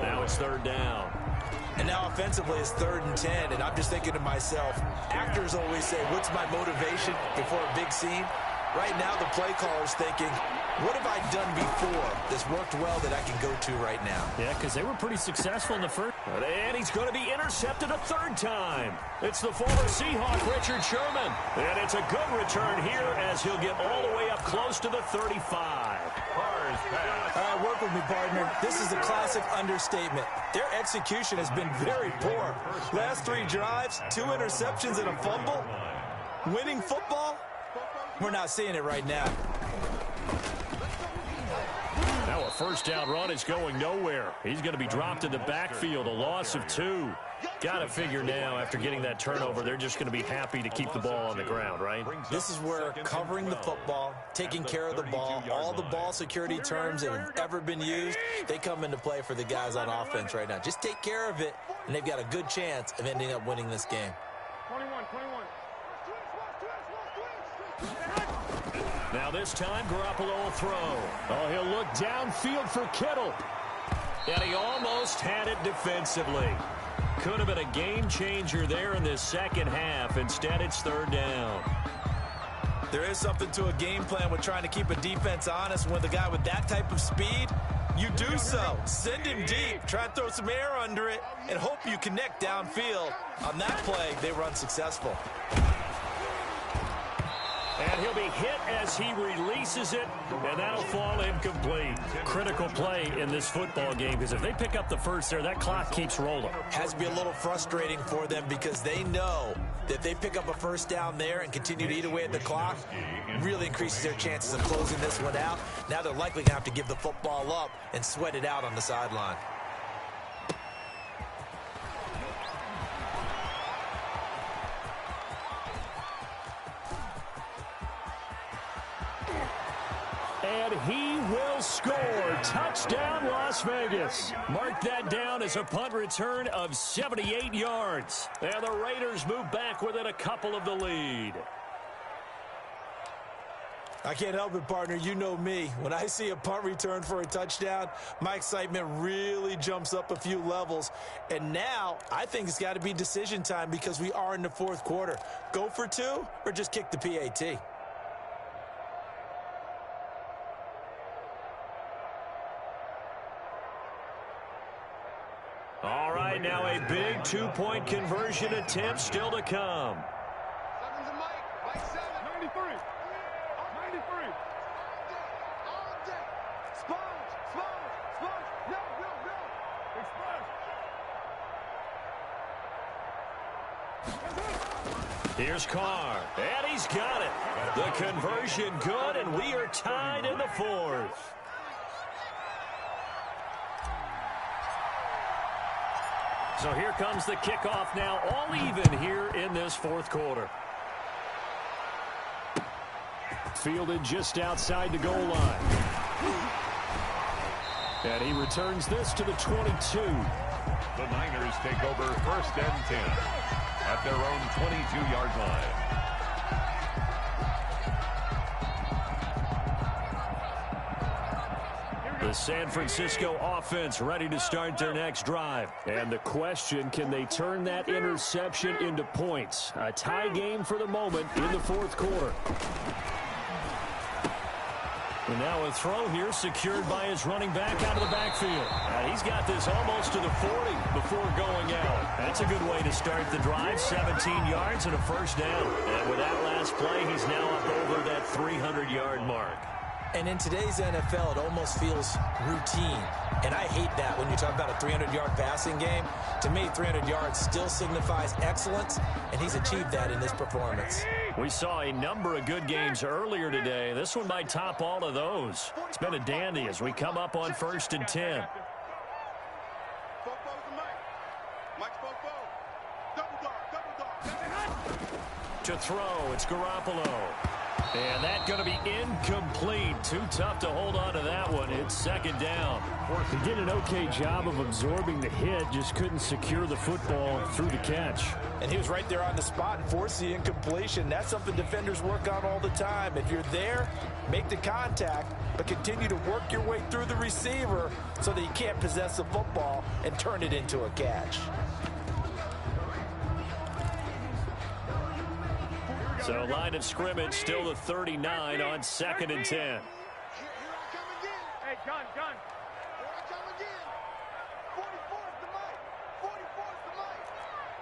Now it's 3rd down. And now offensively it's 3rd and 10, and I'm just thinking to myself, actors always say, what's my motivation before a big scene? Right now the play caller's thinking, what have I done before that's worked well that I can go to right now? Yeah, because they were pretty successful in the first. And he's going to be intercepted a 3rd time. It's the former Seahawk, Richard Sherman. And it's a good return here as he'll get all the way up close to the 35. All right, work with me, partner. This is a classic understatement. Their execution has been very poor. Last 3 drives, 2 interceptions and a fumble. Winning football? We're not seeing it right now. Now a first down run is going nowhere. He's going to be dropped in the backfield, a loss of 2. Got to figure now, after getting that turnover, they're just going to be happy to keep the ball on the ground, right? This is where covering the football, taking care of the ball, all the ball security terms that have ever been used, they come into play for the guys on offense right now. Just take care of it, and they've got a good chance of ending up winning this game. 21. Now this time, Garoppolo will throw. Oh, he'll look downfield for Kittle. And he almost had it defensively. Could have been a game changer there in this second half. Instead, it's 3rd down. There is something to a game plan with trying to keep a defense honest. When the guy with that type of speed, you do so. Send him deep. Try and throw some air under it and hope you connect downfield. On that play, they were unsuccessful. And he'll be hit as he releases it, and that'll fall incomplete. Critical play in this football game, because if they pick up the first there, that clock keeps rolling. Has to be a little frustrating for them because they know that if they pick up a first down there and continue to eat away at the clock, really increases their chances of closing this one out. Now they're likely going to have to give the football up and sweat it out on the sideline. And he will score. Touchdown, Las Vegas. Mark that down as a punt return of 78 yards. And the Raiders move back within a couple of the lead. I can't help it, partner. You know me. When I see a punt return for a touchdown, my excitement really jumps up a few levels. And now I think it's got to be decision time because we are in the 4th quarter. Go for 2 or just kick the PAT. All right, now a big 2-point conversion attempt still to come. 7's a Mike. Mike 7. 93. 93. All day. Sponge. No. Big splash. Here's Carr, and he's got it. The conversion good, and we are tied in the 4th. So here comes the kickoff now, all even here in this 4th quarter. Fielded just outside the goal line. And he returns this to the 22. The Niners take over 1st and 10 at their own 22-yard line. The San Francisco offense ready to start their next drive. And the question, can they turn that interception into points? A tie game for the moment in the fourth quarter. And now a throw here secured by his running back out of the backfield. And he's got this almost to the 40 before going out. That's a good way to start the drive. 17 yards and a first down. And with that last play, he's now up over that 300-yard mark. And in today's NFL, it almost feels routine. And I hate that when you talk about a 300-yard passing game. To me, 300 yards still signifies excellence, and he's achieved that in this performance. We saw a number of good games earlier today. This one might top all of those. It's been a dandy as we come up on 1st and 10. To throw, it's Garoppolo. And that's going to be incomplete. Too tough to hold on to that one. It's second down. He did an okay job of absorbing the hit, just couldn't secure the football through the catch. And he was right there on the spot and forced the incompletion. That's something defenders work on all the time. If you're there, make the contact, but continue to work your way through the receiver so that you can't possess the football and turn it into a catch. So line of scrimmage still the 39 on 2nd and 10. Here I come again. Hey, gun. Here I come again. 44's the mic. 44's the mic.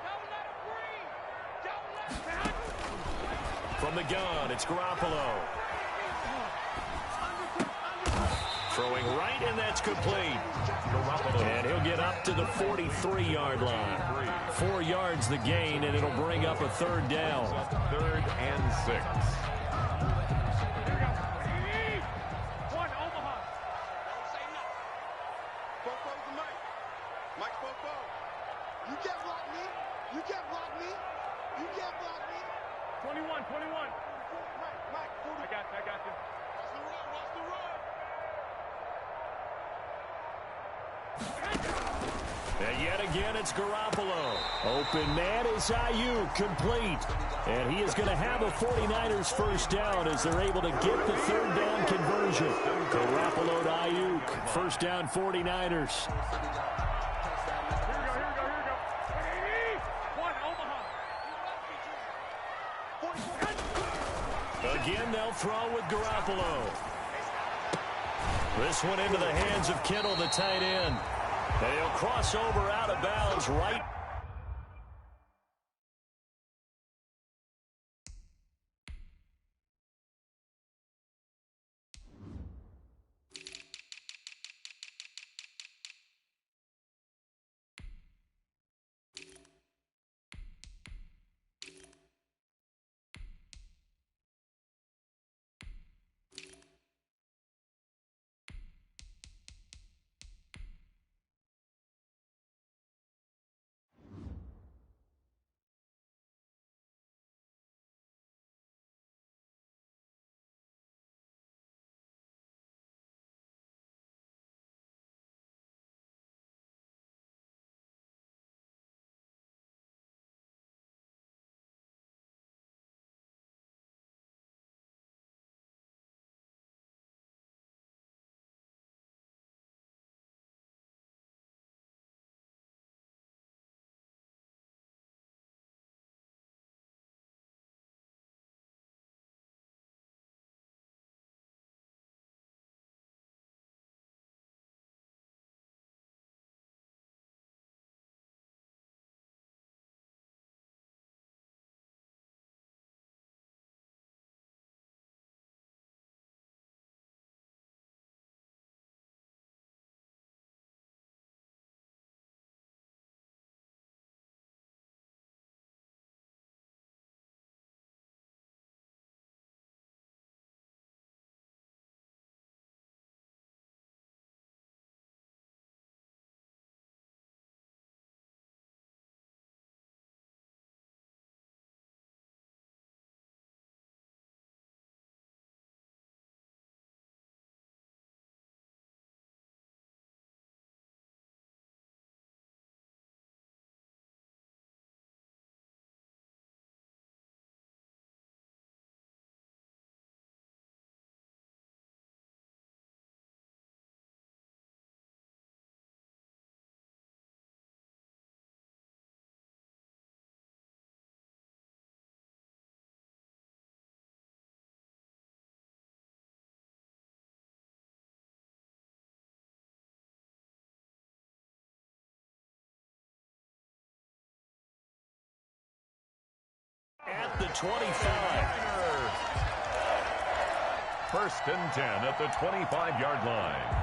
Don't let him breathe. From the gun, it's Garoppolo. Throwing right, and that's complete. And he'll get up to the 43-yard line. 4 yards the gain, and it'll bring up a third down. 3rd and 6. One, Omaha. Don't say nothing. Fofo's the mic. Mike Fofo. You can't block me. You can't block me. You can't block me. 21. Mike, 40. I got you. Watch the run. And yet again, it's Garoppolo. Open man is Ayuk, complete. And he is going to have a 49ers first down as they're able to get the third down conversion. Garoppolo to Ayuk, first down 49ers. Here we go. One, Omaha. Again, they'll throw with Garoppolo. This one into the hands of Kittle, the tight end. And he'll cross over out of bounds right. at the 25. First and 10 at the 25-yard line.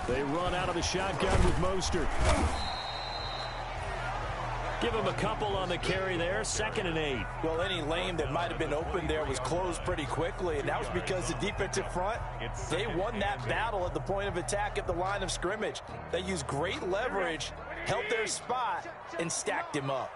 They run out of the shotgun with Mostert. Give him a couple on the carry there. 2nd and 8. Well, any lane that might have been open there was closed pretty quickly, and that was because the defensive front, they won that battle at the point of attack at the line of scrimmage. They used great leverage, held their spot, and stacked him up.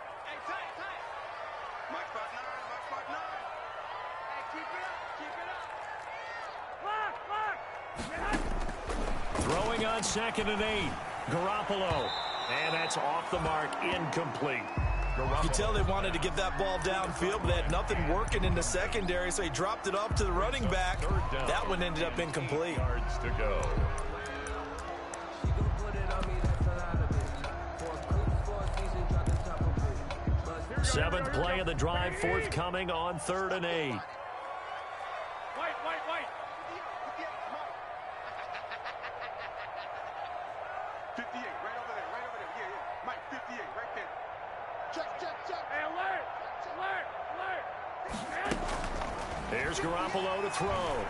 Throwing on 2nd and 8. Garoppolo. And that's off the mark, incomplete. You can tell they wanted to get that ball downfield, but they had nothing working in the secondary, so he dropped it off to the running back. That one ended up incomplete. Yards to go. Seventh play of the drive forthcoming on 3rd and 8. Here's Garoppolo to throw.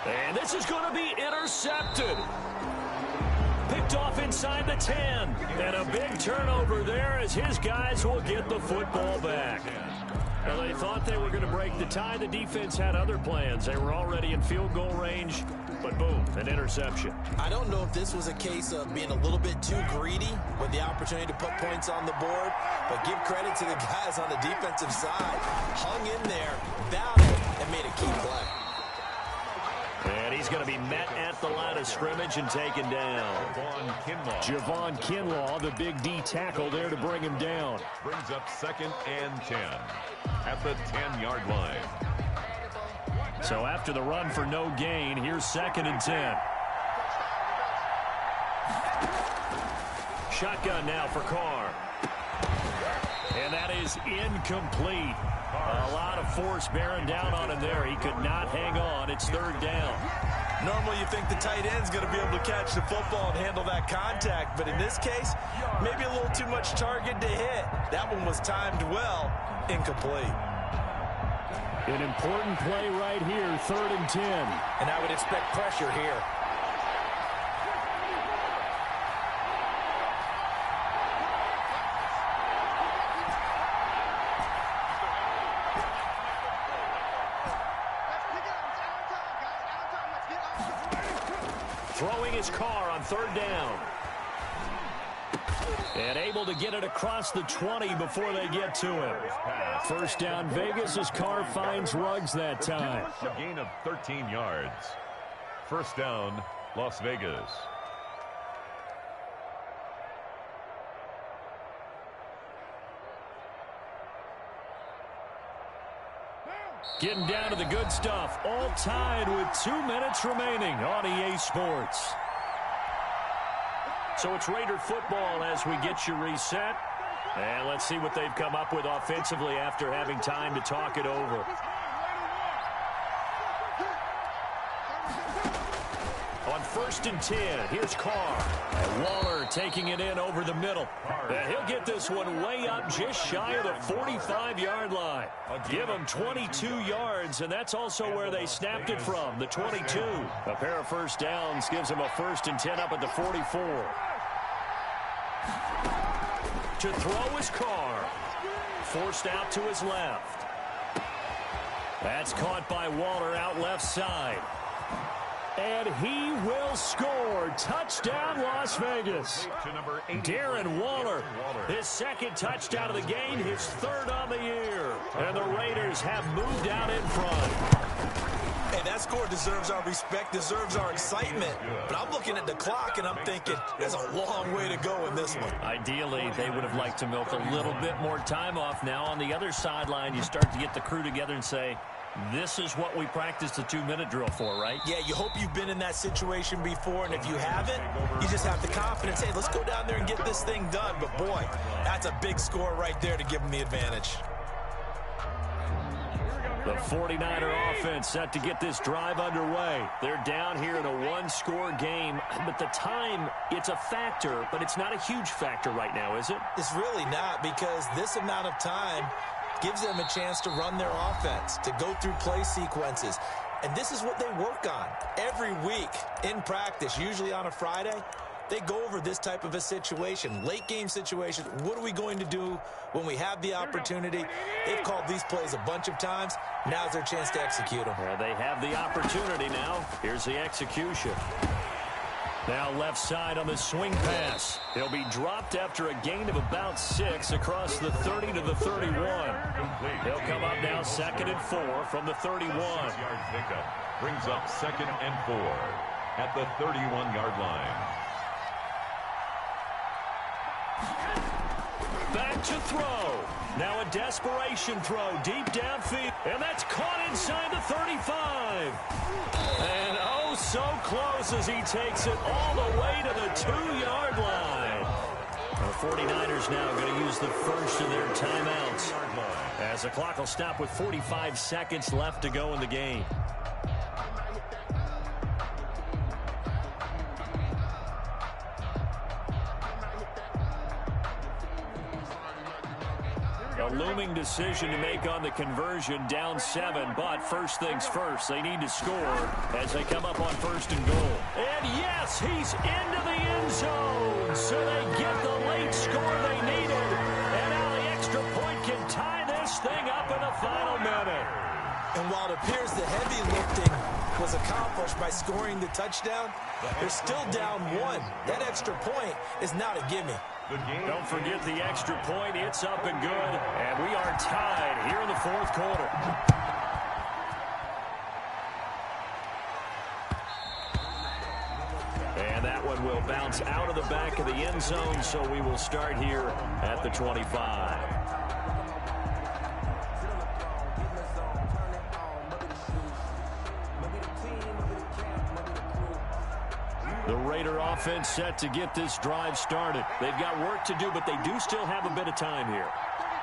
And this is going to be intercepted. Picked off inside the 10. And a big turnover there as his guys will get the football back. Well, they thought they were going to break the tie. The defense had other plans. They were already in field goal range. But boom, an interception. I don't know if this was a case of being a little bit too greedy with the opportunity to put points on the board, but give credit to the guys on the defensive side. Hung in there, battled, and made a key play. And he's going to be met at the line of scrimmage and taken down. Javon Kinlaw, the big D tackle there to bring him down. Brings up 2nd and 10 at the 10-yard line. So after the run for no gain, here's 2nd and 10. Shotgun now for Carr. And that is incomplete. A lot of force bearing down on him there. He could not hang on. It's 3rd down. Normally you think the tight end's going to be able to catch the football and handle that contact, but in this case, maybe a little too much target to hit. That one was timed well, incomplete. An important play right here, 3rd and 10. And I would expect pressure here. Throwing his Carr on 3rd down. And able to get it across the 20 before they get to him. 1st down Vegas as Carr finds Ruggs that time. A gain of 13 yards. 1st down, Las Vegas. Getting down to the good stuff. All tied with 2 minutes remaining on EA Sports. So it's Raider football as we get you reset. And let's see what they've come up with offensively after having time to talk it over. On 1st and 10, here's Carr. And Waller taking it in over the middle. And he'll get this one way up just shy of the 45-yard line. Give him 22 yards, and that's also where they snapped it from, the 22. A pair of 1st downs gives him a 1st and 10 up at the 44. To throw is Carr. Forced out to his left. That's caught by Waller out left side. And he will score. Touchdown, Las Vegas. Darren Waller, his 2nd touchdown of the game, his 3rd on the year. And the Raiders have moved out in front. Hey, that score deserves our respect, deserves our excitement. But I'm looking at the clock, and I'm thinking, there's a long way to go in this one. Ideally, they would have liked to milk a little bit more time off now. On the other sideline, you start to get the crew together and say, this is what we practiced the 2-minute drill for, right? Yeah, you hope you've been in that situation before, and if you haven't, you just have the confidence, hey, let's go down there and get this thing done. But, boy, that's a big score right there to give them the advantage. The 49er offense set to get this drive underway. They're down here in a one-score game, but the time, it's a factor, but it's not a huge factor right now, is it? It's really not, because this amount of time gives them a chance to run their offense, to go through play sequences. And this is what they work on every week in practice, usually on a Friday. They go over this type of a situation, late game situation. What are we going to do when we have the opportunity? They've called these plays a bunch of times. Now's their chance to execute them. Well, they have the opportunity now. Here's the execution. Now left side on the swing pass. He'll be dropped after a gain of about 6 across the 30 to the 31. He'll come up now 2nd and 4 from the 31. 6-yard pickup brings up 2nd and 4 at the 31-yard line. Back to throw. Now a desperation throw deep downfield. And that's caught inside the 35. And oh, so close as he takes it all the way to the 2-yard line. The 49ers now going to use the first of their timeouts, as the clock will stop with 45 seconds left to go in the game. A looming decision to make on the conversion, down 7, but first things first, they need to score as they come up on 1st and goal. And yes, he's into the end zone, so they get the late score they needed, and now the extra point can tie this thing up in the final minute. And while it appears the heavy lifting was accomplished by scoring the touchdown, they're still down 1. That extra point is not a gimme. Don't forget the extra point. It's up and good. And we are tied here in the 4th quarter. And that one will bounce out of the back of the end zone, so we will start here at the 25. The Raider offense set to get this drive started. They've got work to do, but they do still have a bit of time here.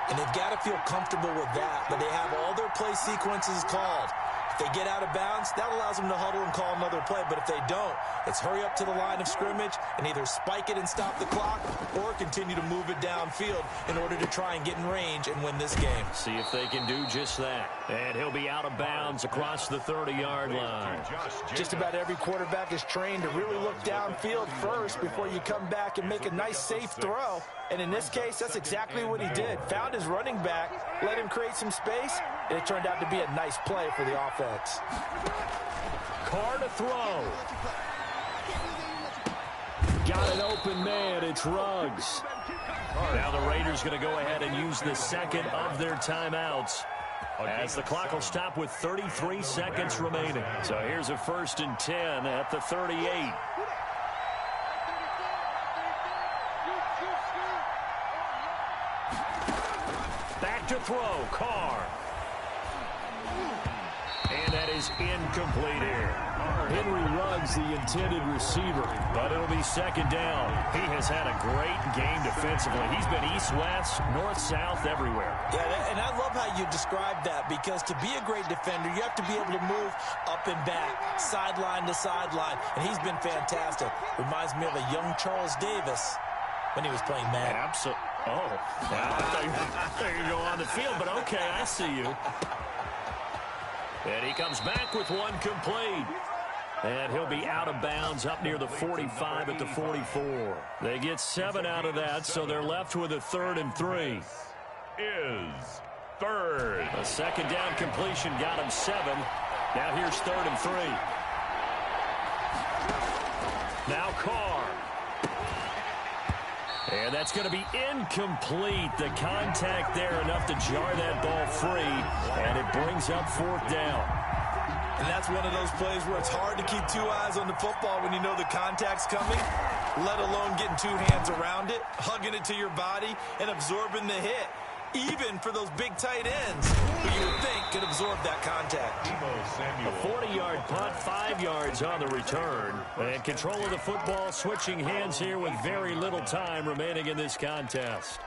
And they've got to feel comfortable with that, but they have all their play sequences called. If they get out of bounds, that allows them to huddle and call another play. But if they don't, it's hurry up to the line of scrimmage and either spike it and stop the clock or continue to move it downfield in order to try and get in range and win this game. See if they can do just that. And he'll be out of bounds across the 30-yard line. Just about every quarterback is trained to really look downfield first before you come back and make a nice, safe throw. And in this case, that's exactly what he did. Found his running back, let him create some space, and it turned out to be a nice play for the offense. Carr to throw. Got an open man. It's Ruggs. Now the Raiders going to go ahead and use the second of their timeouts, as the clock will stop with 33 seconds remaining. So here's a 1st and 10 at the 38. Back to throw, Carr. And that is incomplete here. Henry Ruggs, the intended receiver, but it'll be 2nd down. He has had a great game defensively. He's been east-west, north-south, everywhere. Yeah, and I love how you described that, because to be a great defender, you have to be able to move up and back, sideline to sideline, and he's been fantastic. Reminds me of a young Charles Davis when he was playing Madden. Absolutely. Oh, I thought you go on the field, but okay, I see you. And he comes back with one complete. And he'll be out of bounds up near the 45 at the 44. They get 7 out of that, so they're left with a 3rd and 3. Is 3rd. A 2nd down completion got him 7. Now here's 3rd and 3. Now Carr. And that's going to be incomplete. The contact there enough to jar that ball free, and it brings up 4th down. And that's one of those plays where it's hard to keep 2 eyes on the football when you know the contact's coming, let alone getting 2 hands around it, hugging it to your body, and absorbing the hit. Even for those big tight ends who you would think could absorb that contact. A 40-yard punt, 5 yards on the return. And control of the football, switching hands here with very little time remaining in this contest.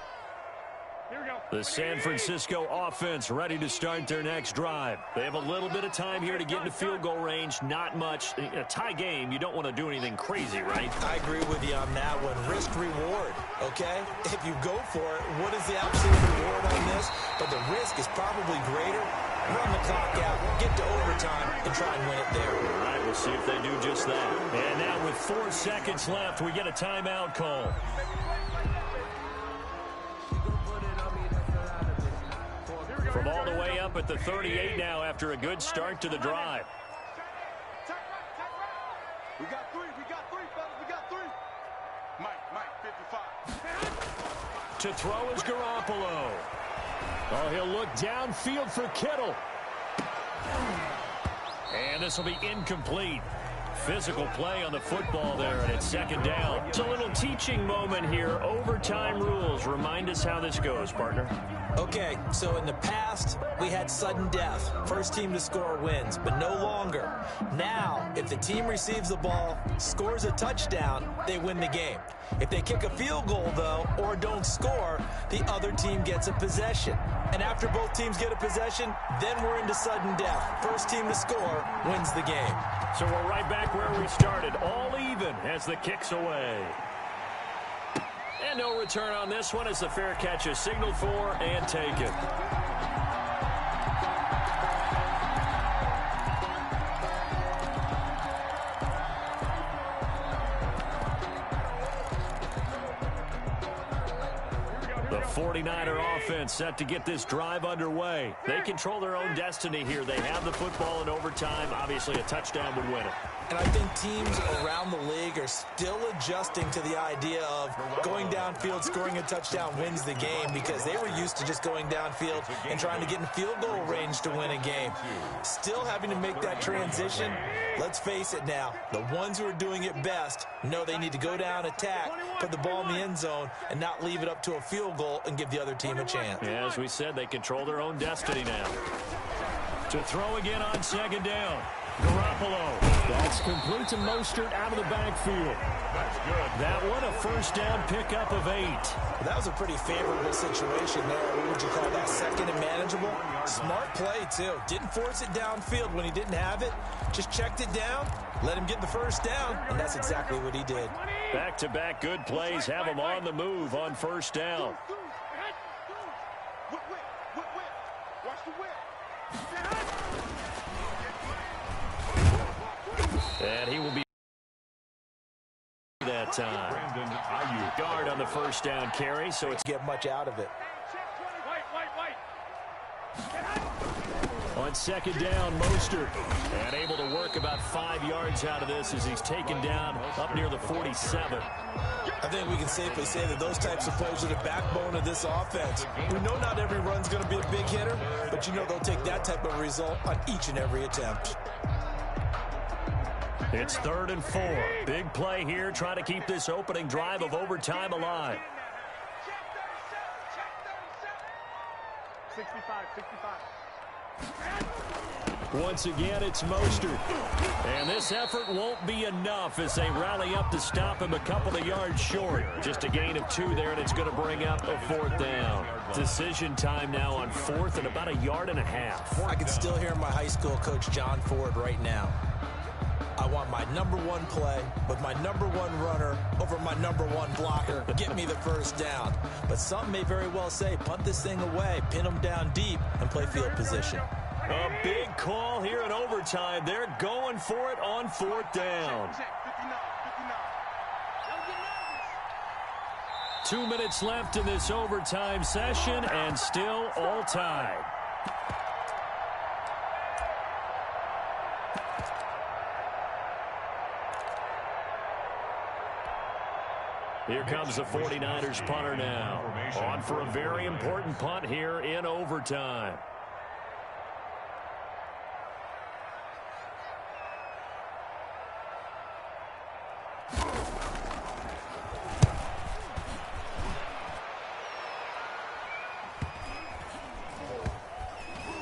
Here we go. The San Francisco offense ready to start their next drive. They have a little bit of time here to get into field goal range. Not much. In a tie game, you don't want to do anything crazy, right? I agree with you on that one. Risk reward, okay? If you go for it, what is the absolute reward on this? But the risk is probably greater. Run the clock out, get to overtime, and try and win it there. All right, we'll see if they do just that. And now with 4 seconds left, we get a timeout call. From all the way up at the 38 now after a good start to the drive. We got three, fellas, we got three. Mike, 55. To throw is Garoppolo. Oh, he'll look downfield for Kittle. And this will be incomplete. Physical play on the football there, and it's second down. It's a little teaching moment here. Overtime rules. Remind us how this goes, partner. Okay, so in the past, we had sudden death. First team to score wins, but no longer. Now, if the team receives the ball, scores a touchdown, they win the game. If they kick a field goal, though, or don't score, the other team gets a possession. And after both teams get a possession, then we're into sudden death. First team to score wins the game. So we're right back where we started, all even as the kick's away. And no return on this one as the fair catch is signaled for and taken. The 49er offense set to get this drive underway. They control their own destiny here. They have the football in overtime. Obviously, a touchdown would win it. And I think teams around the league are still adjusting to the idea of going downfield, scoring a touchdown wins the game, because they were used to just going downfield and trying to get in field goal range to win a game. Still having to make that transition. Let's face it now, the ones who are doing it best know they need to go down, attack, put the ball in the end zone, and not leave it up to a field goal and give the other team a chance. Yeah, as we said, they control their own destiny now. To throw again on second down. Garoppolo. That's complete to Mostert out of the backfield. That's good. That one, a first down pickup of 8. Well, that was a pretty favorable situation there. What would you call that? Second and manageable? Smart play, too. Didn't force it downfield when he didn't have it. Just checked it down, let him get the first down, and that's exactly what he did. Back-to-back good plays have him on the move on first down. Watch the whip. And he will be that time. Brandon Ayuk. Guard on the first down carry, so it's Get much out of it. on second down, Mostert. And able to work about 5 yards out of this as he's taken down up near the 47. I think we can safely say that those types of plays are the backbone of this offense. We know not every run's going to be a big hitter, but you know they'll take that type of result on each and every attempt. It's 3rd and 4. Big play here, trying to keep this opening drive of overtime alive. 65. Once again, it's Mostert. And this effort won't be enough as they rally up to stop him a couple of yards short. Just a gain of 2 there, and it's going to bring up a 4th down. Decision time now on 4th and about 1.5 yards. I can still hear my high school coach, John Ford, right now. I want my #1 play with my #1 runner over my #1 blocker. Get me the first down. But some may very well say, punt this thing away, pin them down deep, and play field position. A big call here in overtime. They're going for it on 4th down. 2 minutes left in this overtime session, and still all tied. Here comes the 49ers punter now. On for a very important punt here in overtime.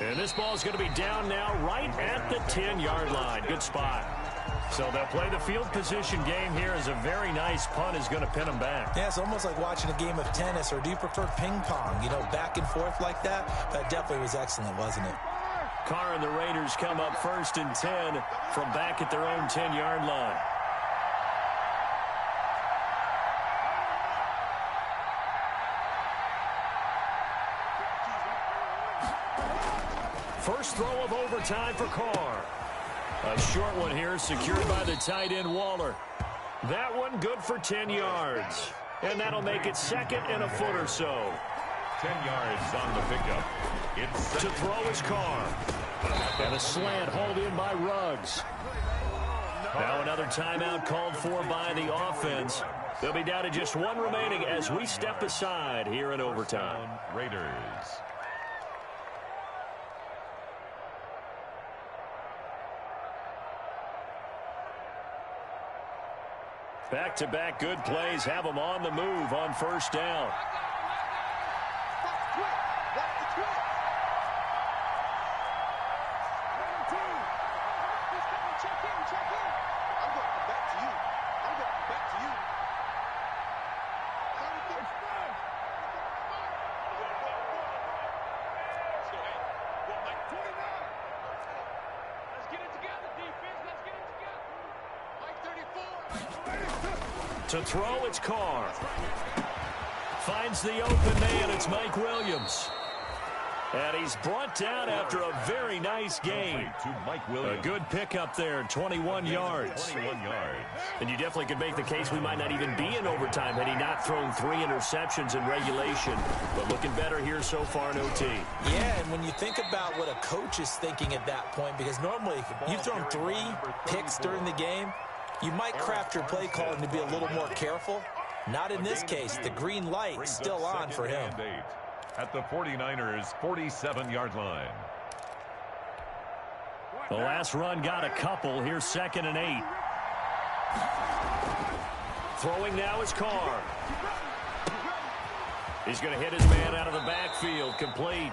And this ball is going to be down now right at the 10-yard line. Good spot. So they'll play the field position game here as a very nice punt is going to pin them back. Yeah, it's almost like watching a game of tennis, or do you prefer ping pong? You know, back and forth like that? That definitely was excellent, wasn't it? Carr and the Raiders come up 1st and 10 from back at their own 10-yard line. First throw of overtime for Carr. A short one here, secured by the tight end Waller. That one good for 10 yards. And that'll make it 2nd and a foot or so. 10 yards on the pickup. It's to throw is Carr. And a slant hauled in by Ruggs. Now another timeout called for by the offense. They'll be down to just one remaining as we step aside here in overtime. Raiders. Back-to-back good plays have them on the move on 1st down. To throw, it's Carr. Finds the open man, it's Mike Williams. And he's brought down after a very nice gain. A good pickup there, 21 yards. 21 yards. And you definitely could make the case we might not even be in overtime had he not thrown 3 interceptions in regulation. But looking better here so far in OT. Yeah, and when you think about what a coach is thinking at that point, because normally you've thrown 3 picks during the game, you might craft your play calling to be a little more careful. Not in this case. The green light still on for him. At the 49ers' 47-yard line. The last run got a couple. Here's 2nd and 8. Throwing now is Carr. He's going to hit his man out of the backfield. Complete.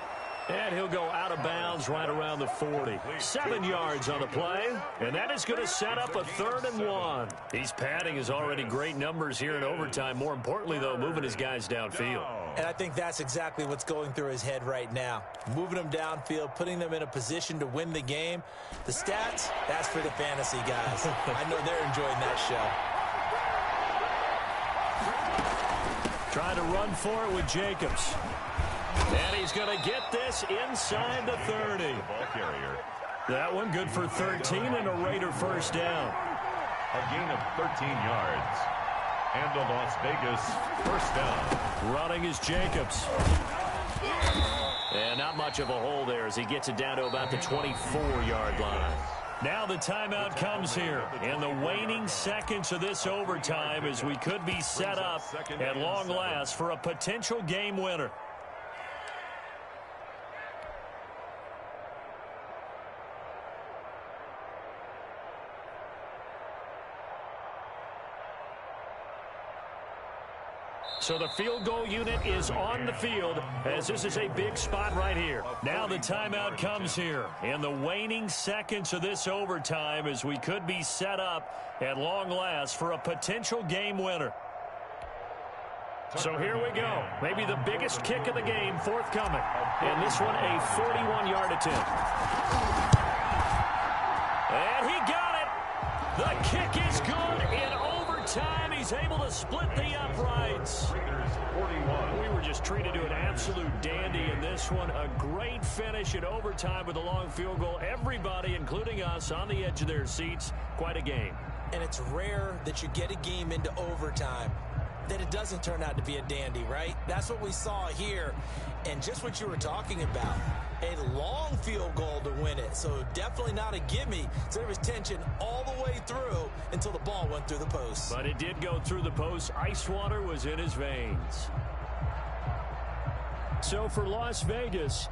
And he'll go out of bounds right around the 40. 7 yards on the play. And that is going to set up a 3rd and 1. He's padding his already great numbers here in overtime. More importantly, though, moving his guys downfield. And I think that's exactly what's going through his head right now. Moving them downfield, putting them in a position to win the game. The stats, that's for the fantasy guys. I know they're enjoying that show. Trying to run for it with Jacobs. And he's going to get this inside the 30. Ball carrier. That one good for 13 and a Raider 1st down. A gain of 13 yards. And a Las Vegas 1st down. Running is Jacobs. And not much of a hole there as he gets it down to about the 24-yard line. Now the timeout comes here in the waning seconds of this overtime as we could be set up at long last for a potential game winner. So the field goal unit is on the field as this is a big spot right here. Now the timeout comes here in the waning seconds of this overtime as we could be set up at long last for a potential game winner. So here we go. Maybe the biggest kick of the game forthcoming. And this one a 41-yard attempt. And he got it. The kick is good in overtime. He's able to split the uprights. We were just treated to an absolute dandy in this one. A great finish in overtime with a long field goal. Everybody, including us, on the edge of their seats. Quite a game. And it's rare that you get a game into overtime that it doesn't turn out to be a dandy, right? That's what we saw here. And just what you were talking about, a long field goal to win it. So definitely not a gimme. So there was tension all the way through until the ball went through the post. But it did go through the post. Ice water was in his veins. So for Las Vegas,